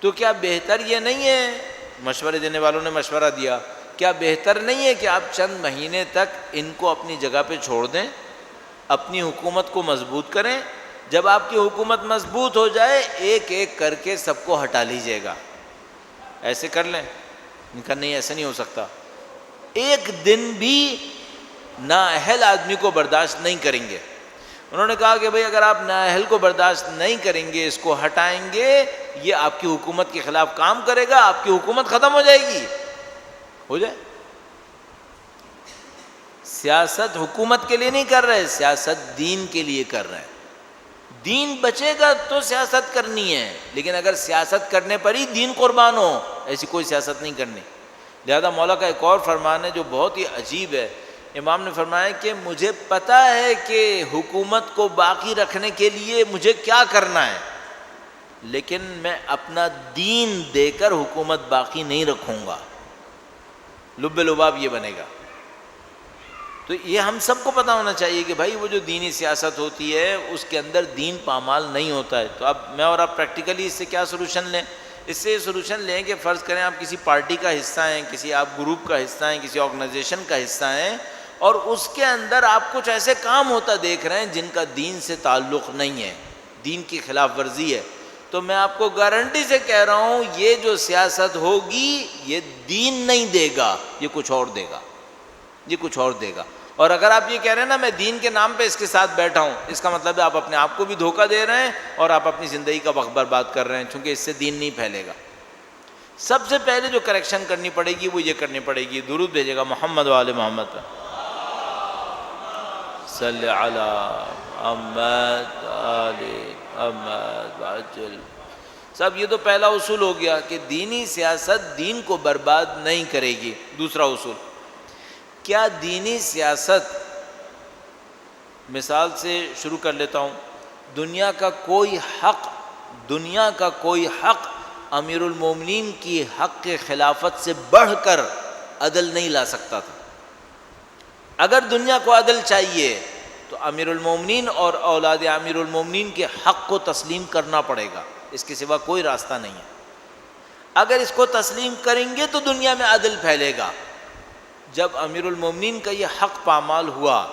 Speaker 3: تو کیا بہتر یہ نہیں ہے، مشورے دینے والوں نے مشورہ دیا، کیا بہتر نہیں ہے کہ آپ چند مہینے تک ان کو اپنی جگہ پہ چھوڑ دیں، اپنی حکومت کو مضبوط کریں، جب آپ کی حکومت مضبوط ہو جائے ایک ایک کر کے سب کو ہٹا لیجئے گا، ایسے کر لیں. ان کا نہیں، ایسا نہیں ہو سکتا. ایک دن بھی نااہل آدمی کو برداشت نہیں کریں گے. انہوں نے کہا کہ بھئی اگر آپ نااہل کو برداشت نہیں کریں گے، اس کو ہٹائیں گے، یہ آپ کی حکومت کے خلاف کام کرے گا، آپ کی حکومت ختم ہو جائے گی. ہو جائے. سیاست حکومت کے لیے نہیں کر رہے، سیاست دین کے لیے کر رہے ہیں. دین بچے گا تو سیاست کرنی ہے، لیکن اگر سیاست کرنے پر ہی دین قربان ہو ایسی کوئی سیاست نہیں کرنی. لہذا مولا کا ایک اور فرمان ہے جو بہت ہی عجیب ہے. امام نے فرمایا کہ مجھے پتہ ہے کہ حکومت کو باقی رکھنے کے لیے مجھے کیا کرنا ہے، لیکن میں اپنا دین دے کر حکومت باقی نہیں رکھوں گا. لب لباب یہ بنے گا. تو یہ ہم سب کو پتہ ہونا چاہیے کہ بھائی وہ جو دینی سیاست ہوتی ہے اس کے اندر دین پامال نہیں ہوتا ہے. تو اب میں اور آپ پریکٹیکلی اس سے کیا سولوشن لیں؟ اس سے یہ سولوشن لیں کہ فرض کریں آپ کسی پارٹی کا حصہ ہیں، کسی آپ گروپ کا حصہ ہیں، کسی آرگنائزیشن کا حصہ ہیں، اور اس کے اندر آپ کچھ ایسے کام ہوتا دیکھ رہے ہیں جن کا دین سے تعلق نہیں ہے، دین کی خلاف ورزی ہے. تو میں آپ کو گارنٹی سے کہہ رہا ہوں یہ جو سیاست ہوگی یہ دین نہیں دے گا، یہ کچھ اور دے گا، یہ کچھ اور دے گا. اور اگر آپ یہ کہہ رہے ہیں نا میں دین کے نام پہ اس کے ساتھ بیٹھا ہوں، اس کا مطلب ہے آپ اپنے آپ کو بھی دھوکہ دے رہے ہیں اور آپ اپنی زندگی کا وقت برباد کر رہے ہیں، چونکہ اس سے دین نہیں پھیلے گا. سب سے پہلے جو کریکشن کرنی پڑے گی وہ یہ کرنی پڑے گی. درود بھیجے گا محمد و آل محمد صلی علی محمد آل محمد وعجل. صاحب یہ تو پہلا اصول ہو گیا کہ دینی سیاست دین کو برباد نہیں کرے گی. دوسرا اصول، کیا دینی سیاست، مثال سے شروع کر لیتا ہوں، دنیا کا کوئی حق امیر المومنین کی حق کے خلافت سے بڑھ کر عدل نہیں لا سکتا تھا. اگر دنیا کو عدل چاہیے تو امیر المومنین اور اولاد امیر المومنین کے حق کو تسلیم کرنا پڑے گا، اس کے سوا کوئی راستہ نہیں ہے. اگر اس کو تسلیم کریں گے تو دنیا میں عدل پھیلے گا. جب امیر المومنین کا یہ حق پامال ہوا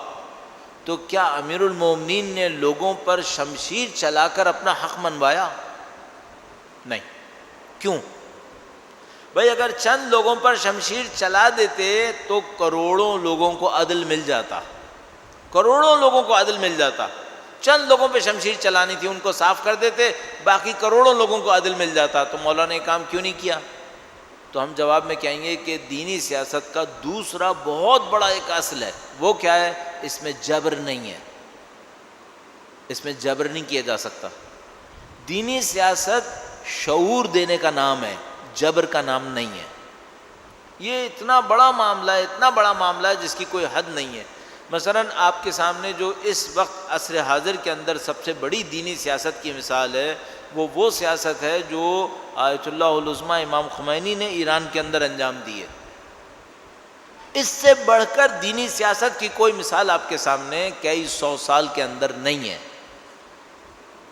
Speaker 3: تو کیا امیر المومنین نے لوگوں پر شمشیر چلا کر اپنا حق منوایا؟ نہیں. کیوں؟ بھائی اگر چند لوگوں پر شمشیر چلا دیتے تو کروڑوں لوگوں کو عدل مل جاتا، کروڑوں لوگوں کو عدل مل جاتا. چند لوگوں پہ شمشیر چلانی تھی، ان کو صاف کر دیتے، باقی کروڑوں لوگوں کو عدل مل جاتا. تو مولا نے کام کیوں نہیں کیا؟ تو ہم جواب میں کہیں گے کہ دینی سیاست کا دوسرا بہت بڑا ایک اصل ہے. وہ کیا ہے؟ اس میں جبر نہیں ہے، اس میں جبر نہیں کیا جا سکتا. دینی سیاست شعور دینے کا نام ہے، جبر کا نام نہیں ہے. یہ اتنا بڑا معاملہ ہے، اتنا بڑا معاملہ ہے جس کی کوئی حد نہیں ہے. مثلا آپ کے سامنے جو اس وقت عصر حاضر کے اندر سب سے بڑی دینی سیاست کی مثال ہے وہ سیاست ہے جو آیت اللہ العظمیٰ امام خمینی نے ایران کے اندر انجام دی ہے۔ اس سے بڑھ کر دینی سیاست کی کوئی مثال آپ کے سامنے کئی سو سال کے اندر نہیں ہے۔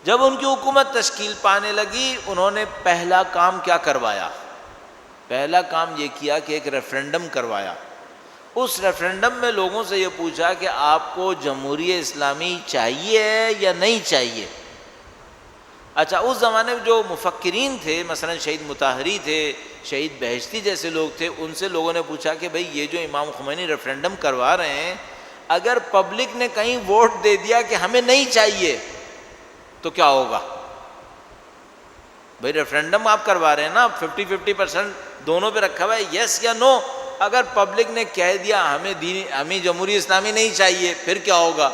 Speaker 3: جب ان کی حکومت تشکیل پانے لگی، انہوں نے پہلا کام کیا کروایا؟ پہلا کام یہ کیا کہ ایک ریفرینڈم کروایا۔ اس ریفرینڈم میں لوگوں سے یہ پوچھا کہ آپ کو جمہوریہ اسلامی چاہیے یا نہیں چاہیے؟ اچھا، اس زمانے میں جو مفکرین تھے، مثلا شہید مطہری تھے، شہید بہشتی جیسے لوگ تھے، ان سے لوگوں نے پوچھا کہ بھئی یہ جو امام خمینی ریفرینڈم کروا رہے ہیں، اگر پبلک نے کہیں ووٹ دے دیا کہ ہمیں نہیں چاہیے تو کیا ہوگا؟ بھئی ریفرینڈم آپ کروا رہے ہیں نا، 50-50% دونوں پہ رکھا ہوا ہے، یس یا نو۔ اگر پبلک نے کہہ دیا ہمیں جمہوری اسلامی نہیں چاہیے، پھر کیا ہوگا؟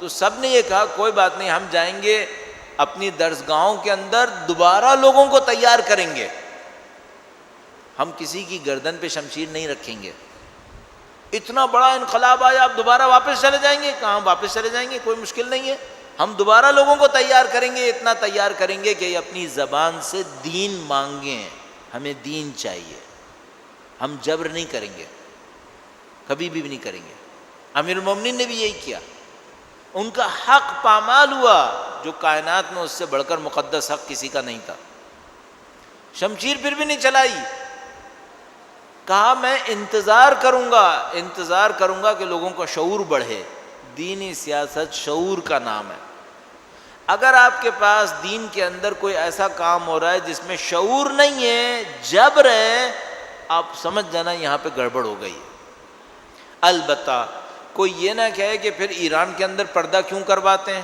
Speaker 3: تو سب نے یہ کہا کوئی بات نہیں، ہم جائیں گے اپنی درسگاہوں کے اندر دوبارہ لوگوں کو تیار کریں گے، ہم کسی کی گردن پہ شمشیر نہیں رکھیں گے۔ اتنا بڑا انقلاب آیا، آپ دوبارہ واپس چلے جائیں گے؟ کہاں واپس چلے جائیں گے، کوئی مشکل نہیں ہے، ہم دوبارہ لوگوں کو تیار کریں گے، اتنا تیار کریں گے کہ یہ اپنی زبان سے دین مانگیں، ہمیں دین چاہیے، ہم جبر نہیں کریں گے، کبھی بھی نہیں کریں گے۔ امیر المومنین نے بھی یہی کیا، ان کا حق پامال ہوا، جو کائنات میں اس سے بڑھ کر مقدس حق کسی کا نہیں تھا۔ شمشیر پھر بھی نہیں چلائی، کہا میں انتظار کروں گا کہ لوگوں کا شعور بڑھے۔ دینی سیاست شعور کا نام ہے۔ اگر آپ کے پاس دین کے اندر کوئی ایسا کام ہو رہا ہے جس میں شعور نہیں ہے، جبر ہے، آپ سمجھ جانا یہاں پہ گڑبڑ ہو گئی ہے۔ البتہ کوئی یہ نہ کہے کہ پھر ایران کے اندر پردہ کیوں کرواتے ہیں،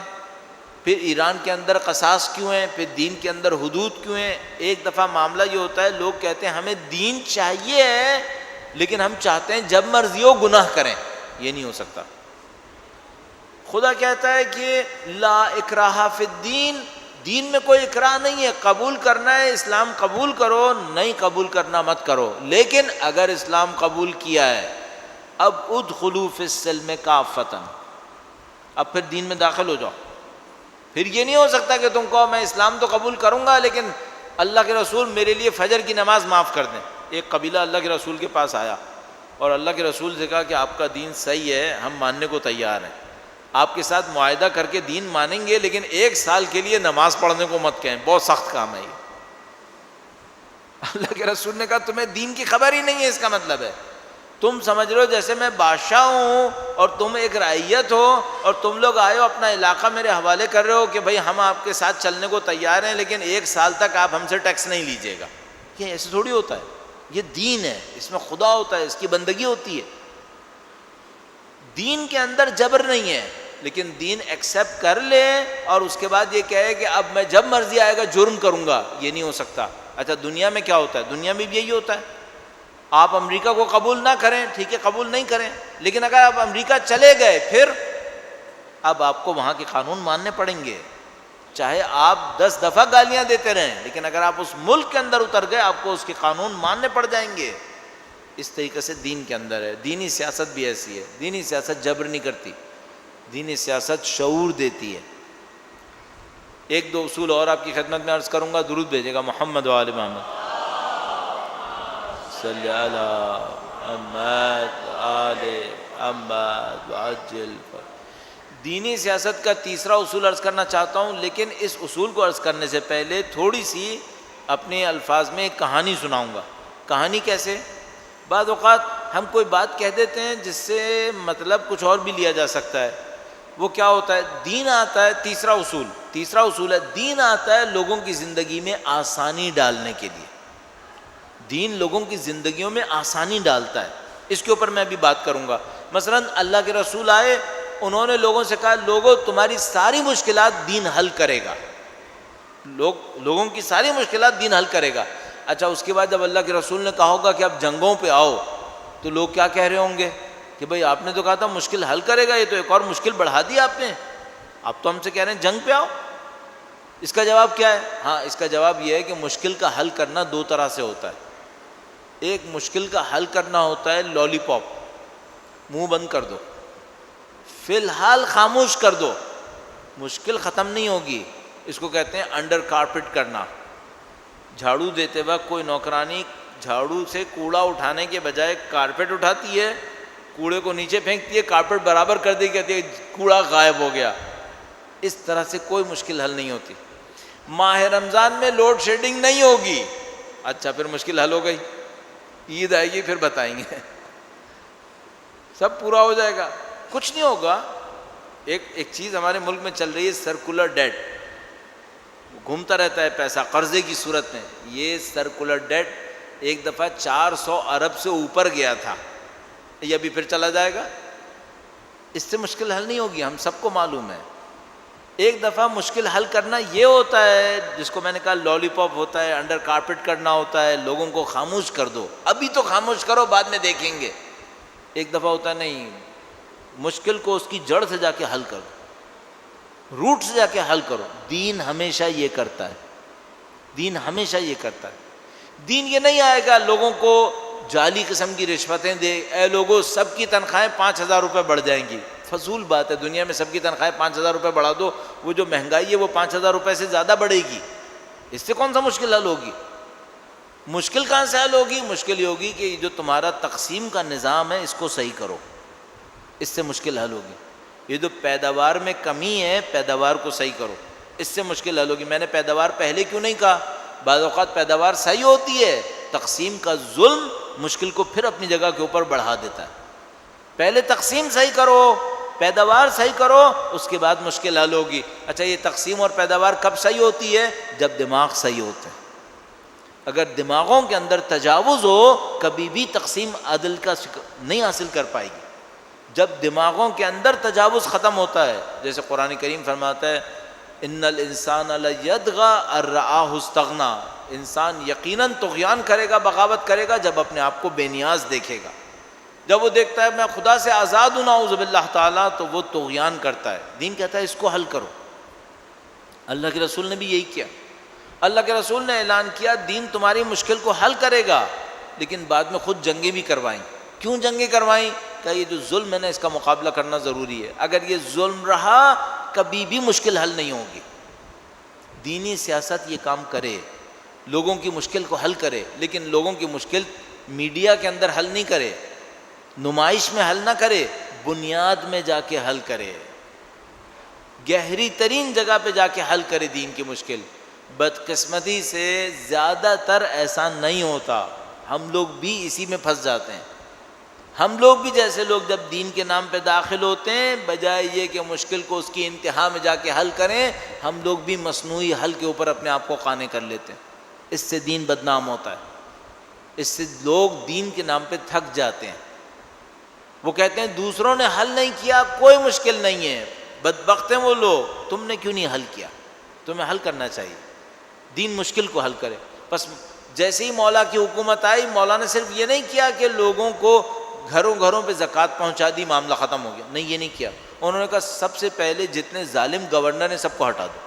Speaker 3: پھر ایران کے اندر قصاص کیوں ہیں، پھر دین کے اندر حدود کیوں ہیں۔ ایک دفعہ معاملہ یہ ہوتا ہے، لوگ کہتے ہیں ہمیں دین چاہیے ہے لیکن ہم چاہتے ہیں جب مرضی ہو گناہ کریں، یہ نہیں ہو سکتا۔ خدا کہتا ہے کہ لا اکراہ فی الدین، دین میں کوئی اکراہ نہیں ہے، قبول کرنا ہے اسلام قبول کرو، نہیں قبول کرنا مت کرو۔ لیکن اگر اسلام قبول کیا ہے، اب ادخلوا فی السلم کافۃ، اب پھر دین میں داخل ہو جاؤ۔ پھر یہ نہیں ہو سکتا کہ تم کہو میں اسلام تو قبول کروں گا لیکن اللہ کے رسول میرے لیے فجر کی نماز معاف کر دیں۔ ایک قبیلہ اللہ کے رسول کے پاس آیا اور اللہ کے رسول سے کہا کہ آپ کا دین صحیح ہے، ہم ماننے کو تیار ہیں، آپ کے ساتھ معاہدہ کر کے دین مانیں گے لیکن 1 سال کے لیے نماز پڑھنے کو مت کہیں، بہت سخت کام ہے یہ۔ اللہ کے رسول نے کہا تمہیں دین کی خبر ہی نہیں ہے، اس کا مطلب ہے تم سمجھ رہے ہو جیسے میں بادشاہ ہوں اور تم ایک رعیت ہو اور تم لوگ آئے ہو اپنا علاقہ میرے حوالے کر رہے ہو کہ بھائی ہم آپ کے ساتھ چلنے کو تیار ہیں لیکن 1 سال تک آپ ہم سے ٹیکس نہیں لیجیے گا۔ یہ ایسے تھوڑی ہوتا ہے، یہ دین ہے، اس میں خدا ہوتا ہے، اس کی بندگی ہوتی ہے۔ دین کے اندر جبر نہیں ہے، لیکن دین ایکسیپٹ کر لے اور اس کے بعد یہ کہے کہ اب میں جب مرضی آئے گا جرم کروں گا، یہ نہیں ہو سکتا۔ اچھا دنیا میں کیا ہوتا ہے؟ دنیا میں بھی یہی ہوتا ہے، آپ امریکہ کو قبول نہ کریں، ٹھیک ہے قبول نہیں کریں، لیکن اگر آپ امریکہ چلے گئے پھر اب آپ کو وہاں کے قانون ماننے پڑیں گے، چاہے آپ 10 دفعہ گالیاں دیتے رہیں، لیکن اگر آپ اس ملک کے اندر اتر گئے آپ کو اس کے قانون ماننے پڑ جائیں گے۔ اس طریقے سے دین کے اندر ہے۔ دینی سیاست بھی ایسی ہے، دینی سیاست جبر نہیں کرتی، دینی سیاست شعور دیتی ہے۔ 1-2 اصول اور آپ کی خدمت میں عرض کروں گا، درود بھیجے گا محمد و آل محمد صلی علی محمد آل محمد وعجل۔ دینی سیاست کا تیسرا اصول عرض کرنا چاہتا ہوں، لیکن اس اصول کو عرض کرنے سے پہلے تھوڑی سی اپنے الفاظ میں ایک کہانی سناؤں گا۔ کہانی کیسے؟ بعض اوقات ہم کوئی بات کہہ دیتے ہیں جس سے مطلب کچھ اور بھی لیا جا سکتا ہے۔ وہ کیا ہوتا ہے؟ دین آتا ہے، تیسرا اصول ہے، دین آتا ہے لوگوں کی زندگی میں آسانی ڈالنے کے لیے۔ دین لوگوں کی زندگیوں میں آسانی ڈالتا ہے، اس کے اوپر میں ابھی بات کروں گا۔ مثلا اللہ کے رسول آئے، انہوں نے لوگوں سے کہا لوگوں تمہاری ساری مشکلات دین حل کرے گا، لوگوں کی ساری مشکلات دین حل کرے گا۔ اچھا اس کے بعد جب اللہ کے رسول نے کہا ہوگا کہ اب جنگوں پہ آؤ، تو لوگ کیا کہہ رہے ہوں گے کہ بھئی آپ نے تو کہا تھا مشکل حل کرے گا، یہ تو ایک اور مشکل بڑھا دی آپ نے، آپ تو ہم سے کہہ رہے ہیں جنگ پہ آؤ۔ اس کا جواب کیا ہے؟ ہاں اس کا جواب یہ ہے کہ مشکل کا حل کرنا 2 طرح سے ہوتا ہے۔ ایک مشکل کا حل کرنا ہوتا ہے لالی پاپ، منہ بند کر دو، فی الحال خاموش کر دو، مشکل ختم نہیں ہوگی، اس کو کہتے ہیں انڈر کارپٹ کرنا۔ جھاڑو دیتے وقت کوئی نوکرانی جھاڑو سے کوڑا اٹھانے کے بجائے کارپیٹ اٹھاتی ہے, کوڑے کو نیچے پھینکتی ہے, کارپیٹ برابر کر دی, کہتی ہے کوڑا غائب ہو گیا. اس طرح سے کوئی مشکل حل نہیں ہوتی. ماہ رمضان میں لوڈ شیڈنگ نہیں ہوگی, اچھا پھر مشکل حل ہو گئی. عید آئے گی پھر بتائیں گے, سب پورا ہو جائے گا. کچھ نہیں ہوگا. ایک چیز ہمارے ملک میں چل رہی ہے, سرکولر ڈیٹ, گھومتا رہتا ہے پیسہ قرضے کی صورت میں. یہ سرکولر ڈیٹ ایک دفعہ 400 ارب سے اوپر گیا تھا, یہ ابھی پھر چلا جائے گا. اس سے مشکل حل نہیں ہوگی, ہم سب کو معلوم ہے. ایک دفعہ مشکل حل کرنا یہ ہوتا ہے جس کو میں نے کہا لالی پاپ ہوتا ہے, انڈر کارپیٹ کرنا ہوتا ہے, لوگوں کو خاموش کر دو, ابھی تو خاموش کرو بعد میں دیکھیں گے. ایک دفعہ ہوتا ہے نہیں, مشکل کو اس کی جڑ سے جا کے حل کرو, روٹ سے جا کے حل کرو. دین ہمیشہ یہ کرتا ہے, دین ہمیشہ یہ کرتا ہے. دین یہ نہیں آئے گا لوگوں کو جعلی قسم کی رشوتیں دے, اے لوگوں سب کی تنخواہیں 5,000 روپے بڑھ جائیں گی. فضول بات ہے, دنیا میں سب کی تنخواہیں 5,000 روپے بڑھا دو, وہ جو مہنگائی ہے وہ 5,000 روپے سے زیادہ بڑھے گی. اس سے کون سا مشکل حل ہوگی؟ مشکل کہاں سے حل ہوگی؟ مشکل یہ ہوگی کہ جو تمہارا تقسیم کا نظام ہے اس کو صحیح کرو, اس سے مشکل حل ہوگی. یہ جو پیداوار میں کمی ہے پیداوار کو صحیح کرو, اس سے مشکل حل ہوگی. میں نے پیداوار پہلے کیوں نہیں کہا؟ بعض اوقات پیداوار صحیح ہوتی ہے, تقسیم کا ظلم مشکل کو پھر اپنی جگہ کے اوپر بڑھا دیتا ہے. پہلے تقسیم صحیح کرو, پیداوار صحیح کرو, اس کے بعد مشکل حل ہوگی. اچھا یہ تقسیم اور پیداوار کب صحیح ہوتی ہے؟ جب دماغ صحیح ہوتے ہیں. اگر دماغوں کے اندر تجاوز ہو کبھی بھی تقسیم عدل کا نہیں حاصل کر پائے گی. جب دماغوں کے اندر تجاوز ختم ہوتا ہے, جیسے قرآن کریم فرماتا ہے ان الانسان لیطغی ان رآہ استغنی, انسان یقیناً طغیان کرے گا, بغاوت کرے گا جب اپنے آپ کو بے نیاز دیکھے گا. جب وہ دیکھتا ہے میں خدا سے آزاد ہوں نعوذ باللہ تعالیٰ, تو وہ طغیان کرتا ہے. دین کہتا ہے اس کو حل کرو. اللہ کے رسول نے بھی یہی کیا. اللہ کے رسول نے اعلان کیا دین تمہاری مشکل کو حل کرے گا, لیکن بعد میں خود جنگیں بھی کروائیں. کیوں جنگیں کروائیں؟ کہ یہ جو ظلم ہے نا اس کا مقابلہ کرنا ضروری ہے. اگر یہ ظلم رہا کبھی بھی مشکل حل نہیں ہوگی. دینی سیاست یہ کام کرے, لوگوں کی مشکل کو حل کرے, لیکن لوگوں کی مشکل میڈیا کے اندر حل نہیں کرے, نمائش میں حل نہ کرے, بنیاد میں جا کے حل کرے, گہری ترین جگہ پہ جا کے حل کرے دین کی مشکل. بدقسمتی سے زیادہ تر ایسا نہیں ہوتا, ہم لوگ بھی اسی میں پھنس جاتے ہیں. ہم لوگ بھی جیسے لوگ جب دین کے نام پہ داخل ہوتے ہیں بجائے یہ کہ مشکل کو اس کی انتہا میں جا کے حل کریں, ہم لوگ بھی مصنوعی حل کے اوپر اپنے آپ کو قانع کر لیتے ہیں. اس سے دین بدنام ہوتا ہے, اس سے لوگ دین کے نام پہ تھک جاتے ہیں. وہ کہتے ہیں دوسروں نے حل نہیں کیا کوئی مشکل نہیں ہے, بدبخت ہیں وہ لوگ, تم نے کیوں نہیں حل کیا؟ تمہیں حل کرنا چاہیے. دین مشکل کو حل کرے. بس جیسے ہی مولا کی حکومت آئی, مولا نے صرف یہ نہیں کیا کہ لوگوں کو گھروں گھروں پہ زکوٰۃ پہنچا دی معاملہ ختم ہو گیا, نہیں یہ نہیں کیا. انہوں نے کہا سب سے پہلے جتنے ظالم گورنر ہیں سب کو ہٹا دو,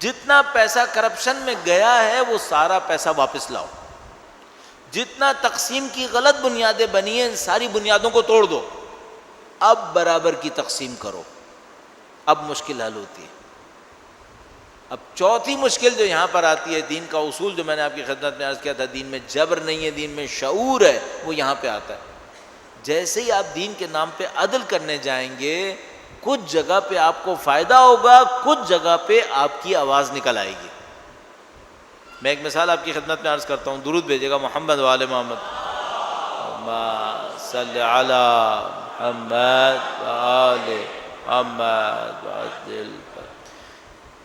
Speaker 3: جتنا پیسہ کرپشن میں گیا ہے وہ سارا پیسہ واپس لاؤ, جتنا تقسیم کی غلط بنیادیں بنی ہیں ان ساری بنیادوں کو توڑ دو, اب برابر کی تقسیم کرو. اب مشکل حل ہوتی ہے. اب چوتھی مشکل جو یہاں پر آتی ہے, دین کا اصول جو میں نے آپ کی خدمت میں عرض کیا تھا, دین میں جبر نہیں ہے, دین میں شعور ہے, وہ یہاں پہ آتا ہے. جیسے ہی آپ دین کے نام پہ عدل کرنے جائیں گے کچھ جگہ پہ آپ کو فائدہ ہوگا, کچھ جگہ پہ آپ کی آواز نکل آئے گی. میں ایک مثال آپ کی خدمت میں عرض کرتا ہوں, درود بھیجے گا محمد وآل محمد, اللہم صلی علی محمد وآل محمد وعجل.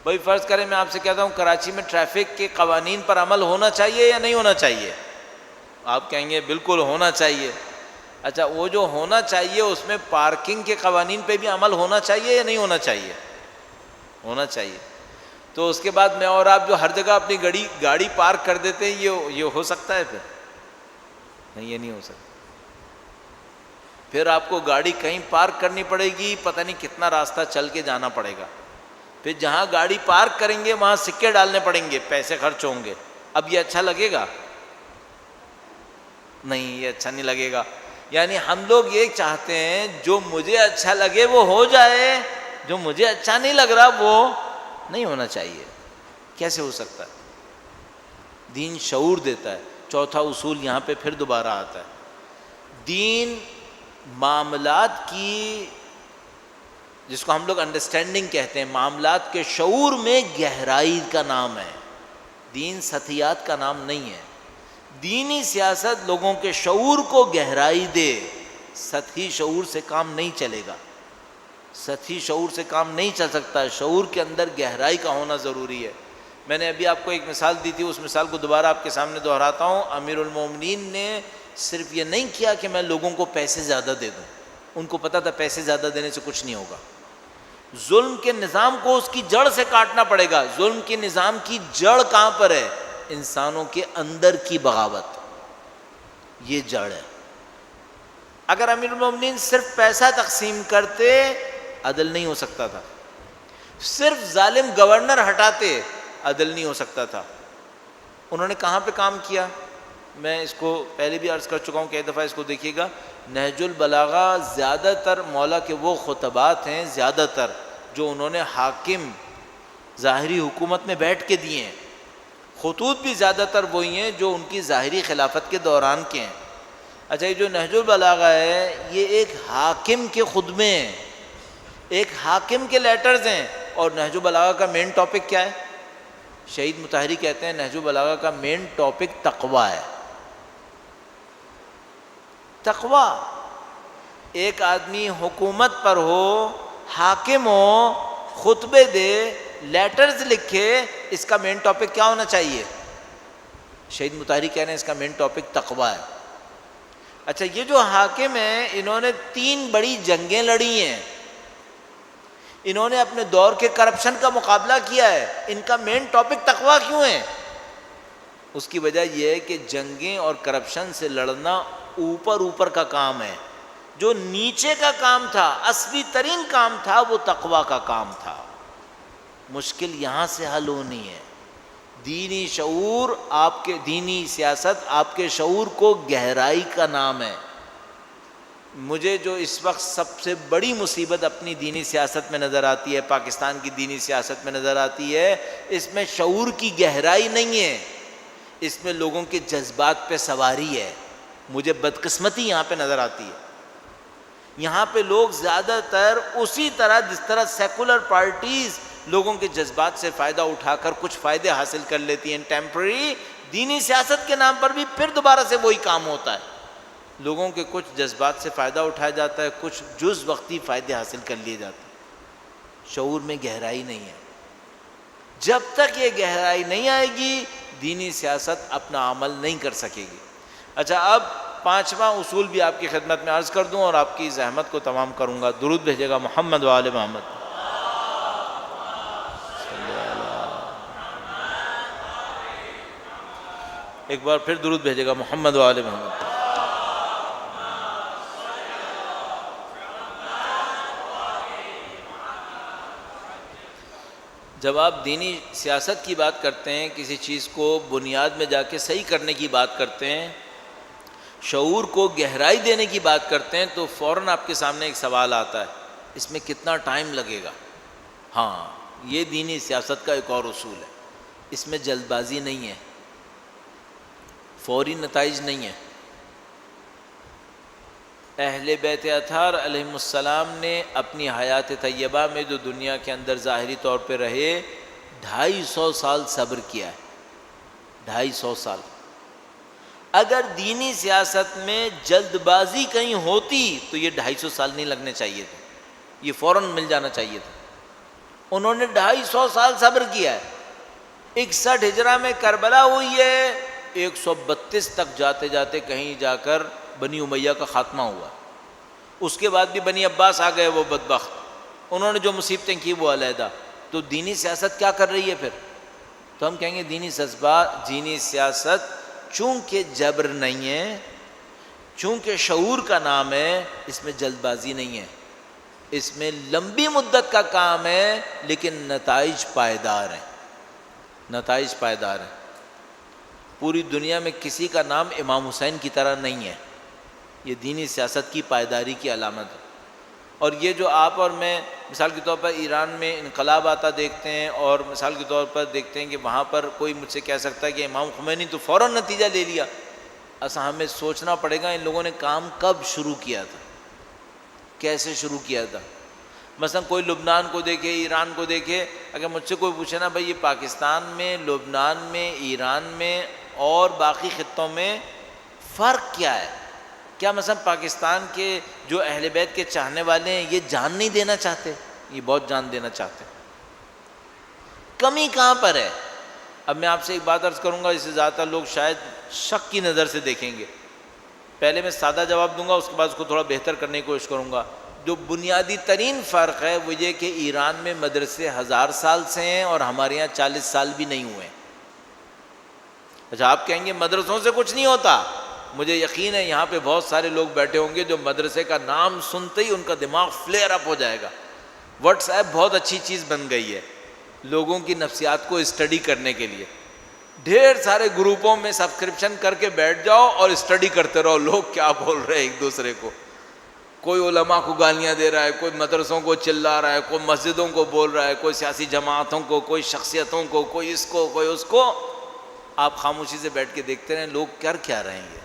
Speaker 3: بھائی فرض کریں میں آپ سے کہتا ہوں کراچی میں ٹریفک کے قوانین پر عمل ہونا چاہیے یا نہیں ہونا چاہیے؟ آپ کہیں گے بالکل ہونا چاہیے. اچھا وہ جو ہونا چاہیے اس میں پارکنگ کے قوانین پہ بھی عمل ہونا چاہیے یا نہیں ہونا چاہیے؟ ہونا چاہیے. تو اس کے بعد میں اور آپ جو ہر جگہ اپنی گاڑی پارک کر دیتے ہیں, یہ ہو سکتا ہے؟ پھر نہیں, یہ نہیں ہو سکتا. پھر آپ کو گاڑی کہیں پارک کرنی پڑے گی, پتہ نہیں کتنا راستہ چل کے جانا پڑے گا. پھر جہاں گاڑی پارک کریں گے وہاں سکے ڈالنے پڑیں گے, پیسے خرچ ہوں گے. اب یہ اچھا لگے گا؟ نہیں, یہ اچھا نہیں لگے گا. یعنی ہم لوگ یہ چاہتے ہیں جو مجھے اچھا لگے وہ ہو جائے, جو مجھے اچھا نہیں لگ رہا وہ نہیں ہونا چاہیے. کیسے ہو سکتا ہے؟ دین شعور دیتا ہے. چوتھا اصول یہاں پہ پھر دوبارہ آتا ہے. دین معاملات کی، جس کو ہم لوگ انڈرسٹینڈنگ کہتے ہیں، معاملات کے شعور میں گہرائی کا نام ہے. دین سطحیات کا نام نہیں ہے. دینی سیاست لوگوں کے شعور کو گہرائی دے. سطحی شعور سے کام نہیں چلے گا، سطحی شعور سے کام نہیں چل سکتا. شعور کے اندر گہرائی کا ہونا ضروری ہے. میں نے ابھی آپ کو ایک مثال دی تھی، اس مثال کو دوبارہ آپ کے سامنے دہراتا ہوں. امیر المومنین نے صرف یہ نہیں کیا کہ میں لوگوں کو پیسے زیادہ دے دوں، ان کو پتہ تھا پیسے زیادہ دینے سے کچھ نہیں ہوگا. ظلم کے نظام کو اس کی جڑ سے کاٹنا پڑے گا. ظلم کے نظام کی جڑ کہاں پر ہے؟ انسانوں کے اندر کی بغاوت، یہ جڑ ہے. اگر امیر المومنین صرف پیسہ تقسیم کرتے، عدل نہیں ہو سکتا تھا. صرف ظالم گورنر ہٹاتے، عدل نہیں ہو سکتا تھا. انہوں نے کہاں پہ کام کیا؟ میں اس کو پہلے بھی عرض کر چکا ہوں کہ ایک دفعہ اس کو دیکھیے گا. نہج البلاغہ زیادہ تر مولا کے وہ خطبات ہیں، زیادہ تر جو انہوں نے حاکم ظاہری حکومت میں بیٹھ کے دیے ہیں. خطوط بھی زیادہ تر وہی ہیں جو ان کی ظاہری خلافت کے دوران کے ہیں. اچھا، یہ جو نہج البلاغہ ہے یہ ایک حاکم کے خطبے ہیں، ایک حاکم کے لیٹرز ہیں. اور نہج البلاغہ کا مین ٹاپک کیا ہے؟ شہید مطہری کہتے ہیں نہج البلاغہ کا مین ٹاپک تقویٰ ہے. تقویٰ. ایک آدمی حکومت پر ہو، حاکم ہو، خطبے دے، لیٹرز لکھے، اس کا مین ٹاپک کیا ہونا چاہیے؟ شہید مطہری کہہ رہے ہیں اس کا مین ٹاپک تقویٰ ہے. اچھا، یہ جو حاکم ہیں انہوں نے 3 بڑی جنگیں لڑی ہیں. انہوں نے اپنے دور کے کرپشن کا مقابلہ کیا ہے. ان کا مین ٹاپک تقویٰ کیوں ہے؟ اس کی وجہ یہ ہے کہ جنگیں اور کرپشن سے لڑنا اوپر کا کام ہے. جو نیچے کا کام تھا، اصلی ترین کام تھا، وہ تقویٰ کا کام تھا. مشکل یہاں سے حل ہونی ہے. دینی شعور، آپ کے دینی سیاست آپ کے شعور کو گہرائی کا نام ہے. مجھے جو اس وقت سب سے بڑی مصیبت اپنی دینی سیاست میں نظر آتی ہے، پاکستان کی دینی سیاست میں نظر آتی ہے، اس میں شعور کی گہرائی نہیں ہے، اس میں لوگوں کے جذبات پہ سواری ہے. مجھے بدقسمتی یہاں پہ نظر آتی ہے. یہاں پہ لوگ زیادہ تر اسی طرح جس طرح سیکولر پارٹیز لوگوں کے جذبات سے فائدہ اٹھا کر کچھ فائدے حاصل کر لیتی ہیں ٹیمپرری، دینی سیاست کے نام پر بھی پھر دوبارہ سے وہی کام ہوتا ہے. لوگوں کے کچھ جذبات سے فائدہ اٹھایا جاتا ہے، کچھ جز وقتی فائدے حاصل کر لیے جاتے ہیں. شعور میں گہرائی نہیں ہے. جب تک یہ گہرائی نہیں آئے گی دینی سیاست اپنا عمل نہیں کر سکے گی. اچھا، اب 5واں اصول بھی آپ کی خدمت میں عرض کر دوں اور آپ کی زحمت کو تمام کروں گا. درود بھیجے گا محمد و آل محمد. ایک بار پھر درود بھیجے گا محمد و آل محمد. جب آپ دینی سیاست کی بات کرتے ہیں، کسی چیز کو بنیاد میں جا کے صحیح کرنے کی بات کرتے ہیں، شعور کو گہرائی دینے کی بات کرتے ہیں، تو فوراً آپ کے سامنے ایک سوال آتا ہے، اس میں کتنا ٹائم لگے گا؟ ہاں، یہ دینی سیاست کا ایک اور اصول ہے. اس میں جلد بازی نہیں ہے، فوری نتائج نہیں ہے. اہل بیت اطہار علیہم السلام نے اپنی حیات طیبہ میں جو دنیا کے اندر ظاہری طور پہ رہے، 250 سال صبر کیا ہے. 250 سال. اگر دینی سیاست میں جلد بازی کہیں ہوتی تو یہ 250 سال نہیں لگنے چاہیے تھے، یہ فوراً مل جانا چاہیے تھا. انہوں نے 250 سال صبر کیا ہے. 61 ہجرہ میں کربلا ہوئی ہے، 132 تک جاتے جاتے کہیں جا کر بنی امیہ کا خاتمہ ہوا. اس کے بعد بھی بنی عباس آ گئے، وہ بدبخت، انہوں نے جو مصیبتیں کی وہ علیحدہ. تو دینی سیاست کیا کر رہی ہے پھر؟ تو ہم کہیں گے دینی سیاست چونکہ جبر نہیں ہے، چونکہ شعور کا نام ہے، اس میں جلد بازی نہیں ہے، اس میں لمبی مدت کا کام ہے، لیکن نتائج پائیدار ہیں. نتائج پائیدار ہیں. پوری دنیا میں کسی کا نام امام حسین کی طرح نہیں ہے. یہ دینی سیاست کی پائیداری کی علامت ہے. اور یہ جو آپ اور میں مثال کے طور پر ایران میں انقلاب آتا دیکھتے ہیں، اور مثال کے طور پر دیکھتے ہیں کہ وہاں پر کوئی مجھ سے کہہ سکتا ہے کہ امام خمینی تو فوراً نتیجہ لے لیا. اصل ہمیں سوچنا پڑے گا ان لوگوں نے کام کب شروع کیا تھا، کیسے شروع کیا تھا. مثلا کوئی لبنان کو دیکھے، ایران کو دیکھے. اگر مجھ سے کوئی پوچھے نا بھائی یہ پاکستان میں، لبنان میں، ایران میں اور باقی خطوں میں فرق کیا ہے، کیا مثلا پاکستان کے جو اہل بیت کے چاہنے والے ہیں یہ جان نہیں دینا چاہتے؟ یہ بہت جان دینا چاہتے ہیں. کمی کہاں پر ہے؟ اب میں آپ سے ایک بات عرض کروں گا، جسے زیادہ تر لوگ شاید شک کی نظر سے دیکھیں گے. پہلے میں سادہ جواب دوں گا، اس کے بعد اس کو تھوڑا بہتر کرنے کی کوشش کروں گا. جو بنیادی ترین فرق ہے وہ یہ کہ ایران میں مدرسے 1000 سال سے ہیں اور ہمارے یہاں 40 سال بھی نہیں ہوئے. اچھا آپ کہیں گے مدرسوں سے کچھ نہیں ہوتا. مجھے یقین ہے یہاں پہ بہت سارے لوگ بیٹھے ہوں گے جو مدرسے کا نام سنتے ہی ان کا دماغ فلیئر اپ ہو جائے گا. واٹس ایپ بہت اچھی چیز بن گئی ہے لوگوں کی نفسیات کو اسٹڈی کرنے کے لیے. ڈھیر سارے گروپوں میں سبسکرپشن کر کے بیٹھ جاؤ اور اسٹڈی کرتے رہو لوگ کیا بول رہے ہیں ایک دوسرے کو. کوئی علماء کو گالیاں دے رہا ہے، کوئی مدرسوں کو چلا رہا ہے، کوئی مسجدوں کو بول رہا ہے، کوئی سیاسی جماعتوں کو، کوئی شخصیتوں کو، کوئی اس کو، کوئی اس کو. آپ خاموشی سے بیٹھ کے دیکھتے رہیں لوگ کر کیا رہے ہیں.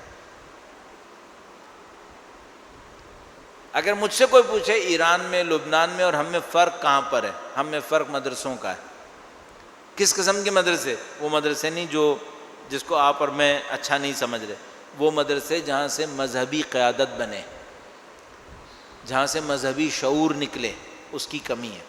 Speaker 3: اگر مجھ سے کوئی پوچھے ایران میں، لبنان میں اور ہم میں فرق کہاں پر ہے، ہم میں فرق مدرسوں کا ہے. کس قسم کے مدرسے؟ وہ مدرسے نہیں جس کو آپ اور میں اچھا نہیں سمجھ رہے، وہ مدرسے جہاں سے مذہبی قیادت بنے، جہاں سے مذہبی شعور نکلے، اس کی کمی ہے.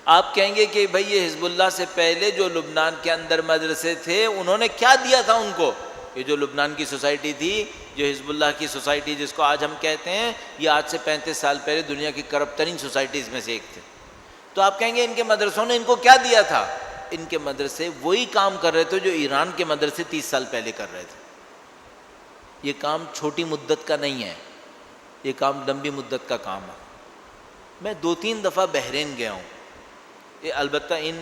Speaker 3: آپ کہیں گے کہ بھئی یہ حزب اللہ سے پہلے جو لبنان کے اندر مدرسے تھے انہوں نے کیا دیا تھا ان کو؟ یہ جو لبنان کی سوسائٹی تھی، جو حزب اللہ کی سوسائٹی جس کو آج ہم کہتے ہیں، یہ آج سے 35 سال پہلے دنیا کی کرپٹ ترین سوسائٹیز میں سے ایک تھے. تو آپ کہیں گے ان کے مدرسوں نے ان کو کیا دیا تھا؟ ان کے مدرسے وہی کام کر رہے تھے جو ایران کے مدرسے 30 سال پہلے کر رہے تھے. یہ کام چھوٹی مدت کا نہیں ہے، یہ کام لمبی مدت کا کام ہے. میں 2-3 دفعہ بحرین گیا ہوں، یہ البتہ ان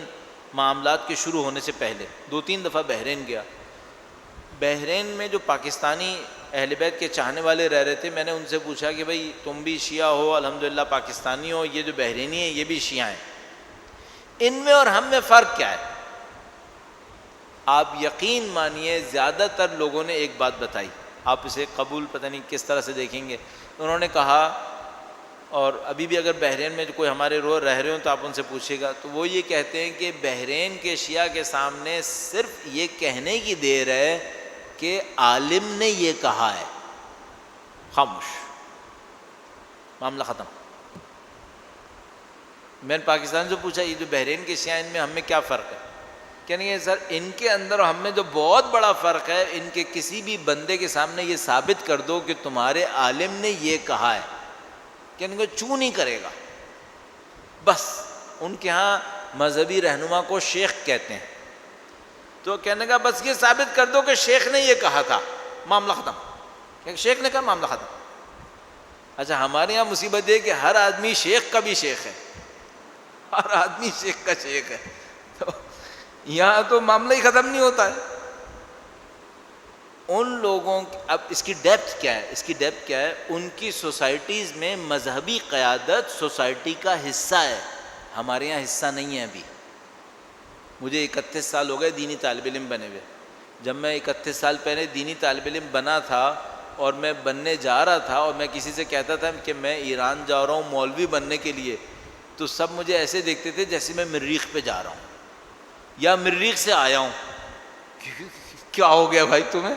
Speaker 3: معاملات کے شروع ہونے سے پہلے 2-3 دفعہ بحرین گیا. بحرین میں جو پاکستانی اہل بیت کے چاہنے والے رہ رہے تھے، میں نے ان سے پوچھا کہ بھئی تم بھی شیعہ ہو، الحمدللہ پاکستانی ہو، یہ جو بحرینی ہیں یہ بھی شیعہ ہیں، ان میں اور ہم میں فرق کیا ہے؟ آپ یقین مانیے زیادہ تر لوگوں نے ایک بات بتائی، آپ اسے قبول پتہ نہیں کس طرح سے دیکھیں گے. انہوں نے کہا، اور ابھی بھی اگر بحرین میں کوئی ہمارے رہ رہے ہوں تو آپ ان سے پوچھے گا، تو وہ یہ کہتے ہیں کہ بحرین کے شیعہ کے سامنے صرف یہ کہنے کی دیر ہے کہ عالم نے یہ کہا ہے، خاموش، معاملہ ختم. میں نے پاکستان سے پوچھا یہ جو بحرین کے شیعہ ان میں ہم میں کیا فرق ہے؟ کہنے کہ سر ان کے اندر اور ہم میں جو بہت بڑا فرق ہے، ان کے کسی بھی بندے کے سامنے یہ ثابت کر دو کہ تمہارے عالم نے یہ کہا ہے، کہنے کو چوں نہیں کرے گا. بس ان کے ہاں مذہبی رہنما کو شیخ کہتے ہیں، تو کہنے کا بس یہ ثابت کر دو کہ شیخ نے یہ کہا تھا، معاملہ ختم. کہ شیخ نے کہا، معاملہ ختم. اچھا ہمارے یہاں مصیبت یہ کہ ہر آدمی شیخ کا بھی شیخ ہے، ہر آدمی شیخ کا شیخ ہے، تو یہاں تو معاملہ ہی ختم نہیں ہوتا ہے. ان لوگوں اب اس کی ڈیپتھ کیا ہے؟ اس کی ڈیپتھ کیا ہے؟ ان کی سوسائٹیز میں مذہبی قیادت سوسائٹی کا حصہ ہے، ہمارے یہاں حصہ نہیں ہے. ابھی مجھے 31 سال ہو گئے دینی طالب علم بنے ہوئے. جب میں 31 سال پہلے دینی طالب علم بنا تھا اور میں بننے جا رہا تھا اور میں کسی سے کہتا تھا کہ میں ایران جا رہا ہوں مولوی بننے کے لیے، تو سب مجھے ایسے دیکھتے تھے جیسے میں مریخ پہ جا رہا ہوں یا مریخ سے آیا ہوں. کیا ہو گیا بھائی تمہیں؟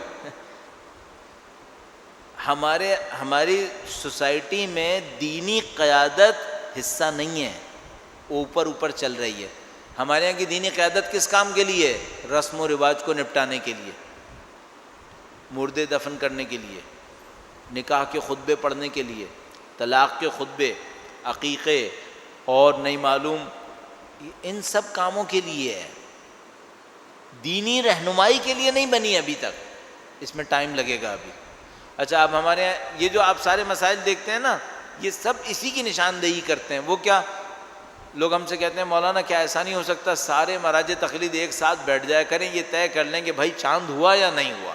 Speaker 3: ہماری سوسائٹی میں دینی قیادت حصہ نہیں ہے، اوپر اوپر چل رہی ہے. ہمارے یہاں کی دینی قیادت کس کام کے لیے؟ رسم و رواج کو نپٹانے کے لیے، مردے دفن کرنے کے لیے، نکاح کے خطبے پڑھنے کے لیے، طلاق کے خطبے، عقیقے اور نہیں معلوم، ان سب کاموں کے لیے ہے. دینی رہنمائی کے لیے نہیں بنی ابھی تک، اس میں ٹائم لگے گا ابھی. اچھا اب ہمارے یہاں یہ جو آپ سارے مسائل دیکھتے ہیں نا، یہ سب اسی کی نشاندہی کرتے ہیں. وہ کیا لوگ ہم سے کہتے ہیں مولانا کیا ایسا نہیں ہو سکتا سارے مراجع تقلید ایک ساتھ بیٹھ جایا کریں، یہ طے کر لیں کہ بھائی چاند ہوا یا نہیں ہوا.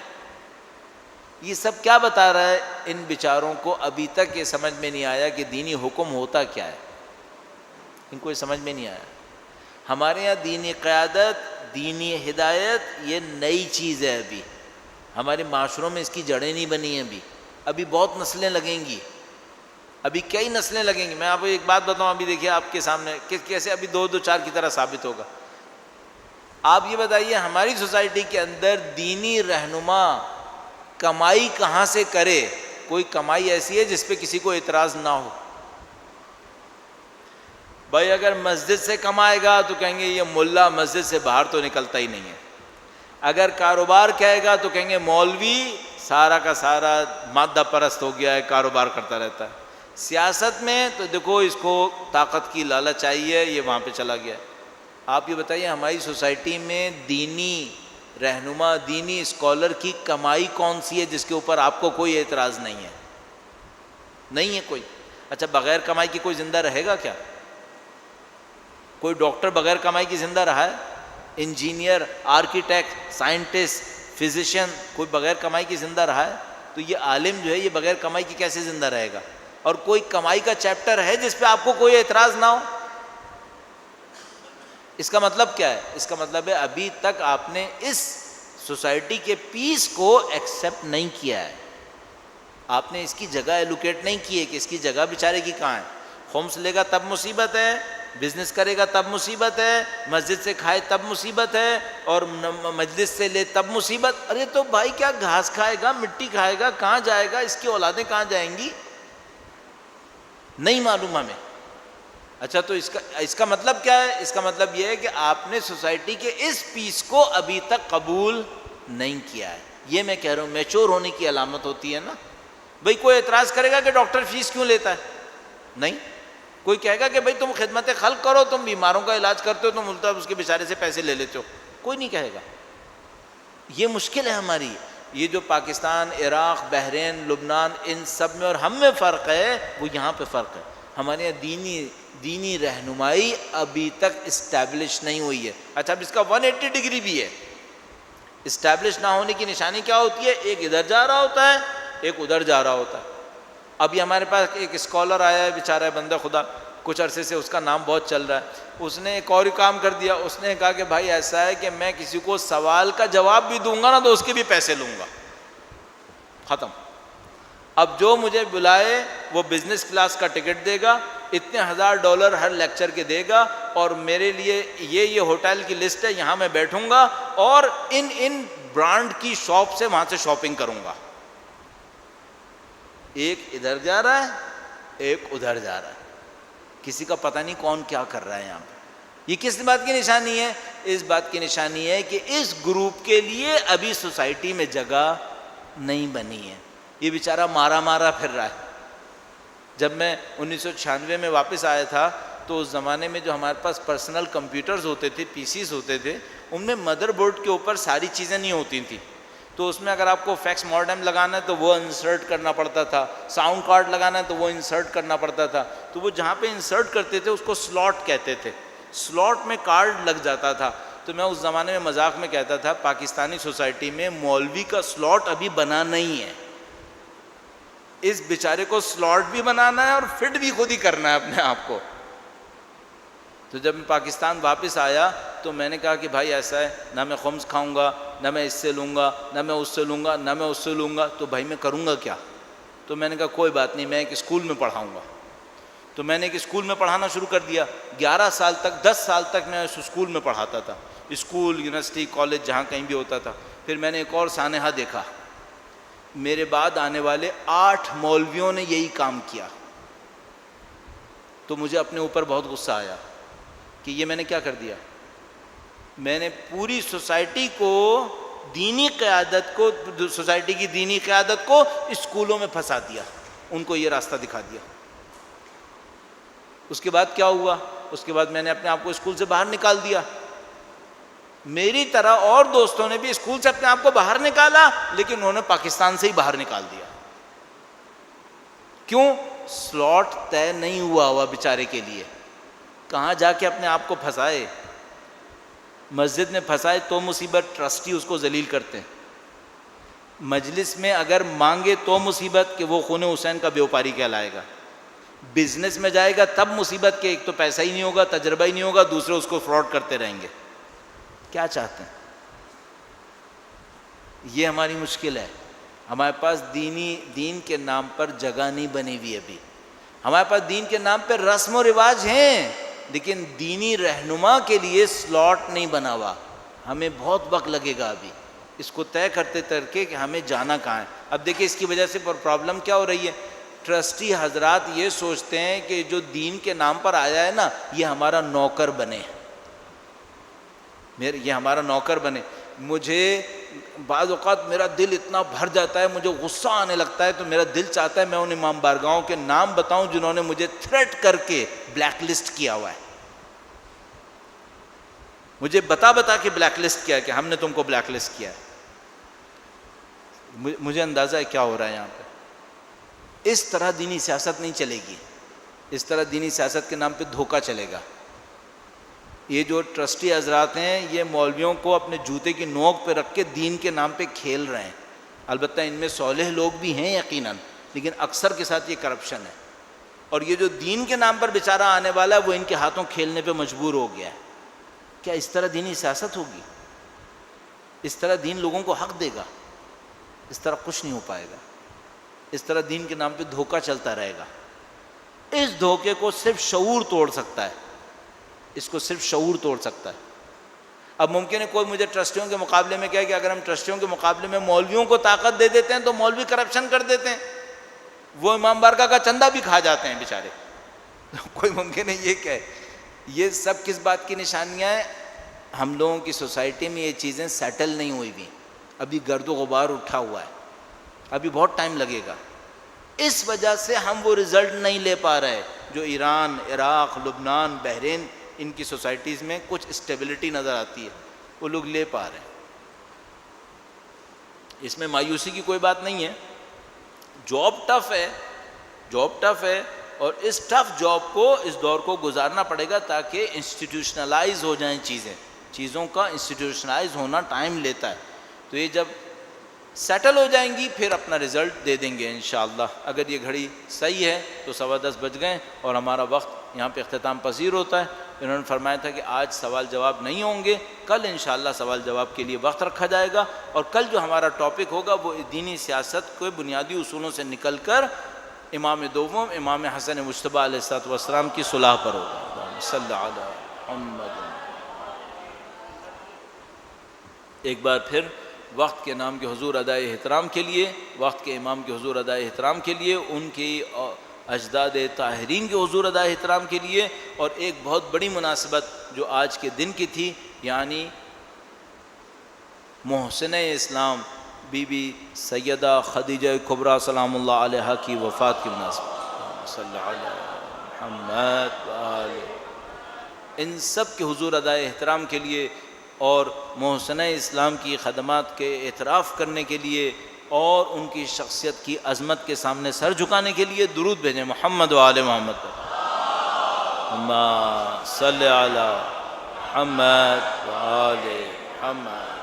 Speaker 3: یہ سب کیا بتا رہا ہے؟ ان بیچاروں کو ابھی تک یہ سمجھ میں نہیں آیا کہ دینی حکم ہوتا کیا ہے. ان کو یہ سمجھ میں نہیں آیا. ہمارے یہاں دینی قیادت، دینی ہدایت یہ نئی چیز ہے. ابھی ہمارے معاشروں میں اس کی جڑیں نہیں بنی ہیں. ابھی بہت نسلیں لگیں گی، ابھی کئی نسلیں لگیں گی. میں آپ کو ایک بات بتاؤں، ابھی دیکھیے آپ کے سامنے کیسے ابھی 2-2-4 کی طرح ثابت ہوگا. آپ یہ بتائیے ہماری سوسائٹی کے اندر دینی رہنما کمائی کہاں سے کرے؟ کوئی کمائی ایسی ہے جس پہ کسی کو اعتراض نہ ہو؟ بھائی اگر مسجد سے کمائے گا تو کہیں گے یہ ملا مسجد سے باہر تو نکلتا ہی نہیں ہے. اگر کاروبار کہے گا تو کہیں گے مولوی سارا کا سارا مادہ پرست ہو گیا ہے، کاروبار کرتا رہتا ہے. سیاست میں تو دیکھو اس کو طاقت کی لالچ چاہیے، یہ وہاں پہ چلا گیا. آپ یہ بتائیے ہماری سوسائٹی میں دینی رہنما، دینی اسکالر کی کمائی کون سی ہے جس کے اوپر آپ کو کوئی اعتراض نہیں ہے؟ نہیں ہے کوئی. اچھا بغیر کمائی کی کوئی زندہ رہے گا کیا؟ کوئی ڈاکٹر بغیر کمائی کی زندہ رہا ہے؟ انجینئر، آرکیٹیکٹ، سائنٹسٹ، فزیشین کوئی بغیر کمائی کی زندہ رہا ہے؟ تو یہ عالم جو ہے یہ بغیر کمائی کی کیسے زندہ رہے گا؟ اور کوئی کمائی کا چیپٹر ہے جس پہ آپ کو کوئی اعتراض نہ ہو؟ اس کا مطلب کیا ہے؟ اس کا مطلب ہے ابھی تک آپ نے اس سوسائٹی کے پیس کو ایکسیپٹ نہیں کیا ہے. آپ نے اس کی جگہ ایلوکیٹ نہیں کی ہے کہ اس کی جگہ بیچارے کی کہاں ہے. خمس لے گا تب مصیبت ہے، بزنس کرے گا تب مصیبت ہے، مسجد سے کھائے تب مصیبت ہے، اور مجلس سے لے تب مصیبت. ارے تو بھائی کیا گھاس کھائے گا، مٹی کھائے گا، کہاں جائے گا؟ اس کی اولادیں کہاں جائیں گی؟ نہیں معلوم ہمیں. اچھا تو اس کا مطلب کیا ہے؟ اس کا مطلب یہ ہے کہ آپ نے سوسائٹی کے اس پیس کو ابھی تک قبول نہیں کیا ہے. یہ میں کہہ رہا ہوں میچور ہونے کی علامت ہوتی ہے نا. بھئی کوئی اعتراض کرے گا کہ ڈاکٹر فیس کیوں لیتا ہے؟ نہیں. کوئی کہے گا کہ بھئی تم خدمت خلق کرو، تم بیماروں کا علاج کرتے ہو، تم الٹا اس کے بیچارے سے پیسے لے لیتے ہو. کوئی نہیں کہے گا. یہ مشکل ہے ہماری. یہ جو پاکستان، عراق، بحرین، لبنان، ان سب میں اور ہم میں فرق ہے وہ یہاں پہ فرق ہے. ہمارے یہاں دینی رہنمائی ابھی تک اسٹیبلش نہیں ہوئی ہے. اچھا اب اس کا 180 ڈگری بھی ہے. اسٹیبلش نہ ہونے کی نشانی کیا ہوتی ہے؟ ایک ادھر جا رہا ہوتا ہے، ایک ادھر جا رہا ہوتا ہے. ابھی ہمارے پاس ایک اسکالر آیا ہے، بیچارہ بندہ خدا، کچھ عرصے سے اس کا نام بہت چل رہا ہے. اس نے ایک اور کام کر دیا. اس نے کہا کہ بھائی ایسا ہے کہ میں کسی کو سوال کا جواب بھی دوں گا نا تو اس کے بھی پیسے لوں گا. ختم. اب جو مجھے بلائے وہ بزنس کلاس کا ٹکٹ دے گا، اتنے $1000 ہر لیکچر کے دے گا، اور میرے لیے یہ ہوٹل کی لسٹ ہے، یہاں میں بیٹھوں گا اور ان برانڈ کی شاپ سے وہاں سے شاپنگ کروں گا. ایک ادھر جا رہا ہے، ایک ادھر جا رہا ہے. کسی کا پتہ نہیں کون کیا کر رہا ہے یہاں پہ. یہ کس بات کی نشانی ہے؟ اس بات کی نشانی ہے کہ اس گروپ کے لیے ابھی سوسائٹی میں جگہ نہیں بنی ہے. یہ بیچارہ مارا پھر رہا ہے. جب میں 1996 میں واپس آیا تھا تو اس زمانے میں جو ہمارے پاس پرسنل کمپیوٹرز ہوتے تھے، پی سیز ہوتے تھے، ان میں مدر بورڈ کے اوپر ساری چیزیں نہیں ہوتی تھیں. تو اس میں اگر آپ کو فیکس ماڈم لگانا ہے تو وہ انسرٹ کرنا پڑتا تھا، ساؤنڈ کارڈ لگانا ہے تو وہ انسرٹ کرنا پڑتا تھا. تو وہ جہاں پہ انسرٹ کرتے تھے اس کو سلاٹ کہتے تھے. سلاٹ میں کارڈ لگ جاتا تھا. تو میں اس زمانے میں مذاق میں کہتا تھا پاکستانی سوسائٹی میں مولوی کا سلاٹ ابھی بنا نہیں ہے. اس بیچارے کو سلاٹ بھی بنانا ہے اور فٹ بھی خود ہی کرنا ہے اپنے آپ کو. تو جب میں پاکستان واپس آیا تو میں نے کہا کہ بھائی ایسا ہے، نہ میں خمس کھاؤں گا، نہ میں اس سے لوں گا، نہ میں اس سے لوں گا، نہ میں اس سے لوں گا، تو بھائی میں کروں گا کیا؟ تو میں نے کہا کوئی بات نہیں، میں ایک اسکول میں پڑھاؤں گا. تو میں نے ایک اسکول میں پڑھانا شروع کر دیا. 11 سال تک، 10 سال تک میں اس اسکول میں پڑھاتا تھا. اسکول، یونیورسٹی، کالج، جہاں کہیں بھی ہوتا تھا. پھر میں نے ایک اور سانحہ دیکھا. میرے بعد آنے والے 8 مولویوں نے یہی کام کیا. تو مجھے اپنے اوپر بہت غصہ آیا کہ یہ میں نے کیا کر دیا. میں نے پوری سوسائٹی کو، دینی قیادت کو، سوسائٹی کی دینی قیادت کو اسکولوں میں پھنسا دیا، ان کو یہ راستہ دکھا دیا. اس کے بعد کیا ہوا؟ اس کے بعد میں نے اپنے آپ کو اسکول سے باہر نکال دیا. میری طرح اور دوستوں نے بھی اسکول سے اپنے آپ کو باہر نکالا، لیکن انہوں نے پاکستان سے ہی باہر نکال دیا. کیوں؟ سلاٹ طے نہیں ہوا بیچارے کے لیے. کہاں جا کے اپنے آپ کو پھنسائے. مسجد میں پھنسائے تو مصیبت، ٹرسٹی اس کو ذلیل کرتے ہیں. مجلس میں اگر مانگے تو مصیبت کہ وہ خون حسین کا بیوپاری کہلائے گا. بزنس میں جائے گا تب مصیبت کہ ایک تو پیسہ ہی نہیں ہوگا, تجربہ ہی نہیں ہوگا, دوسرے اس کو فراڈ کرتے رہیں گے. کیا چاہتے ہیں؟ یہ ہماری مشکل ہے. ہمارے پاس دین کے نام پر جگہ نہیں بنی ہوئی ابھی. ہمارے پاس دین کے نام پہ رسم و رواج ہیں, لیکن دینی رہنما کے لیے سلاٹ نہیں بنا ہوا. ہمیں بہت وقت لگے گا ابھی اس کو طے کرتے ترکے کہ ہمیں جانا کہاں ہے. اب دیکھیں اس کی وجہ سے پرابلم کیا ہو رہی ہے. ٹرسٹی حضرات یہ سوچتے ہیں کہ جو دین کے نام پر آیا ہے نا, یہ ہمارا نوکر بنے, یہ ہمارا نوکر بنے. مجھے بعض اوقات میرا دل اتنا بھر جاتا ہے, مجھے غصہ آنے لگتا ہے, تو میرا دل چاہتا ہے میں ان امام بارگاہوں کے نام بتاؤں جنہوں نے مجھے تھریٹ کر کے بلیک لسٹ کیا ہوا ہے. مجھے بتا کے بلیک لسٹ کیا ہے کہ ہم نے تم کو بلیک لسٹ کیا ہے. مجھے اندازہ ہے کیا ہو رہا ہے یہاں پہ. اس طرح دینی سیاست نہیں چلے گی. اس طرح دینی سیاست کے نام پہ دھوکہ چلے گا. یہ جو ٹرسٹی حضرات ہیں یہ مولویوں کو اپنے جوتے کی نوک پہ رکھ کے دین کے نام پہ کھیل رہے ہیں. البتہ ان میں صالح لوگ بھی ہیں یقیناً, لیکن اکثر کے ساتھ یہ کرپشن ہے. اور یہ جو دین کے نام پر بیچارہ آنے والا ہے وہ ان کے ہاتھوں کھیلنے پہ مجبور ہو گیا ہے. کیا اس طرح دینی سیاست ہوگی؟ اس طرح دین لوگوں کو حق دے گا؟ اس طرح کچھ نہیں ہو پائے گا. اس طرح دین کے نام پہ دھوکہ چلتا رہے گا. اس دھوکے کو صرف شعور توڑ سکتا ہے. اس کو صرف شعور توڑ سکتا ہے. اب ممکن ہے کوئی مجھے ٹرسٹیوں کے مقابلے میں کہے کہ اگر ہم ٹرسٹیوں کے مقابلے میں مولویوں کو طاقت دے دیتے ہیں تو مولوی کرپشن کر دیتے ہیں, وہ امام بارگاہ کا چندہ بھی کھا جاتے ہیں بیچارے. کوئی ممکن ہے یہ کہے. یہ سب کس بات کی نشانیاں ہیں؟ ہم لوگوں کی سوسائٹی میں یہ چیزیں سیٹل نہیں ہوئی ہوئی, ابھی گرد و غبار اٹھا ہوا ہے, ابھی بہت ٹائم لگے گا. اس وجہ سے ہم وہ رزلٹ نہیں لے پا رہے جو ایران, عراق, لبنان, بحرین, ان کی سوسائٹیز میں کچھ اسٹیبلٹی نظر آتی ہے, وہ لوگ لے پا رہے ہیں. اس میں مایوسی کی کوئی بات نہیں ہے. جاب ٹف ہے, جاب ٹف ہے, اور اس ٹف جاب کو, اس دور کو گزارنا پڑے گا تاکہ انسٹیٹیوشنلائز ہو جائیں چیزیں. چیزوں کا انسٹیٹیوشنلائز ہونا ٹائم لیتا ہے. تو یہ جب سیٹل ہو جائیں گی پھر اپنا رزلٹ دے دیں گے انشاءاللہ. اگر یہ گھڑی صحیح ہے تو 10:15 بج گئے اور ہمارا وقت یہاں پہ اختتام پذیر ہوتا ہے. انہوں نے فرمایا تھا کہ آج سوال جواب نہیں ہوں گے, کل انشاءاللہ سوال جواب کے لیے وقت رکھا جائے گا. اور کل جو ہمارا ٹاپک ہوگا وہ دینی سیاست کے بنیادی اصولوں سے نکل کر امام دوم امام حسن مجتبیٰ علیہ السلام کی صلح پر ہوگا. صلی اللہ علیہ محمد. ایک بار پھر وقت کے نام کے حضور ادائے احترام کے لیے, وقت کے امام کے حضور ادائے احترام کے لیے, ان کی اجداد طاہرین کے حضور ادائے احترام کے لیے, اور ایک بہت بڑی مناسبت جو آج کے دن کی تھی, یعنی محسنہ اسلام بی بی سیدہ خدیجہ کبریٰ سلام اللہ علیہا کی وفات کی مناسبت. صلی اللہ علیہ محمد وآلہ. ان سب کے حضور ادائے احترام کے لیے اور محسنہ اسلام کی خدمات کے اعتراف کرنے کے لیے اور ان کی شخصیت کی عظمت کے سامنے سر جھکانے کے لیے درود بھیجیں. محمد وآل محمد. اللہم صلی علی محمد وآل محمد.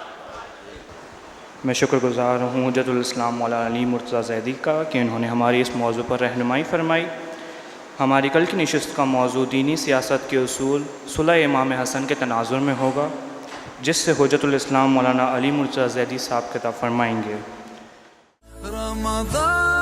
Speaker 2: میں شکر گزار ہوں حجت الاسلام مولانا علی مرتضیٰ زیدی کا کہ انہوں نے ہماری اس موضوع پر رہنمائی فرمائی. ہماری کل کی نشست کا موضوع دینی سیاست کے اصول صلح امام حسن کے تناظر میں ہوگا, جس سے حجت الاسلام مولانا علی مرتضیٰ زیدی صاحب خطاب فرمائیں گے.
Speaker 1: رمضان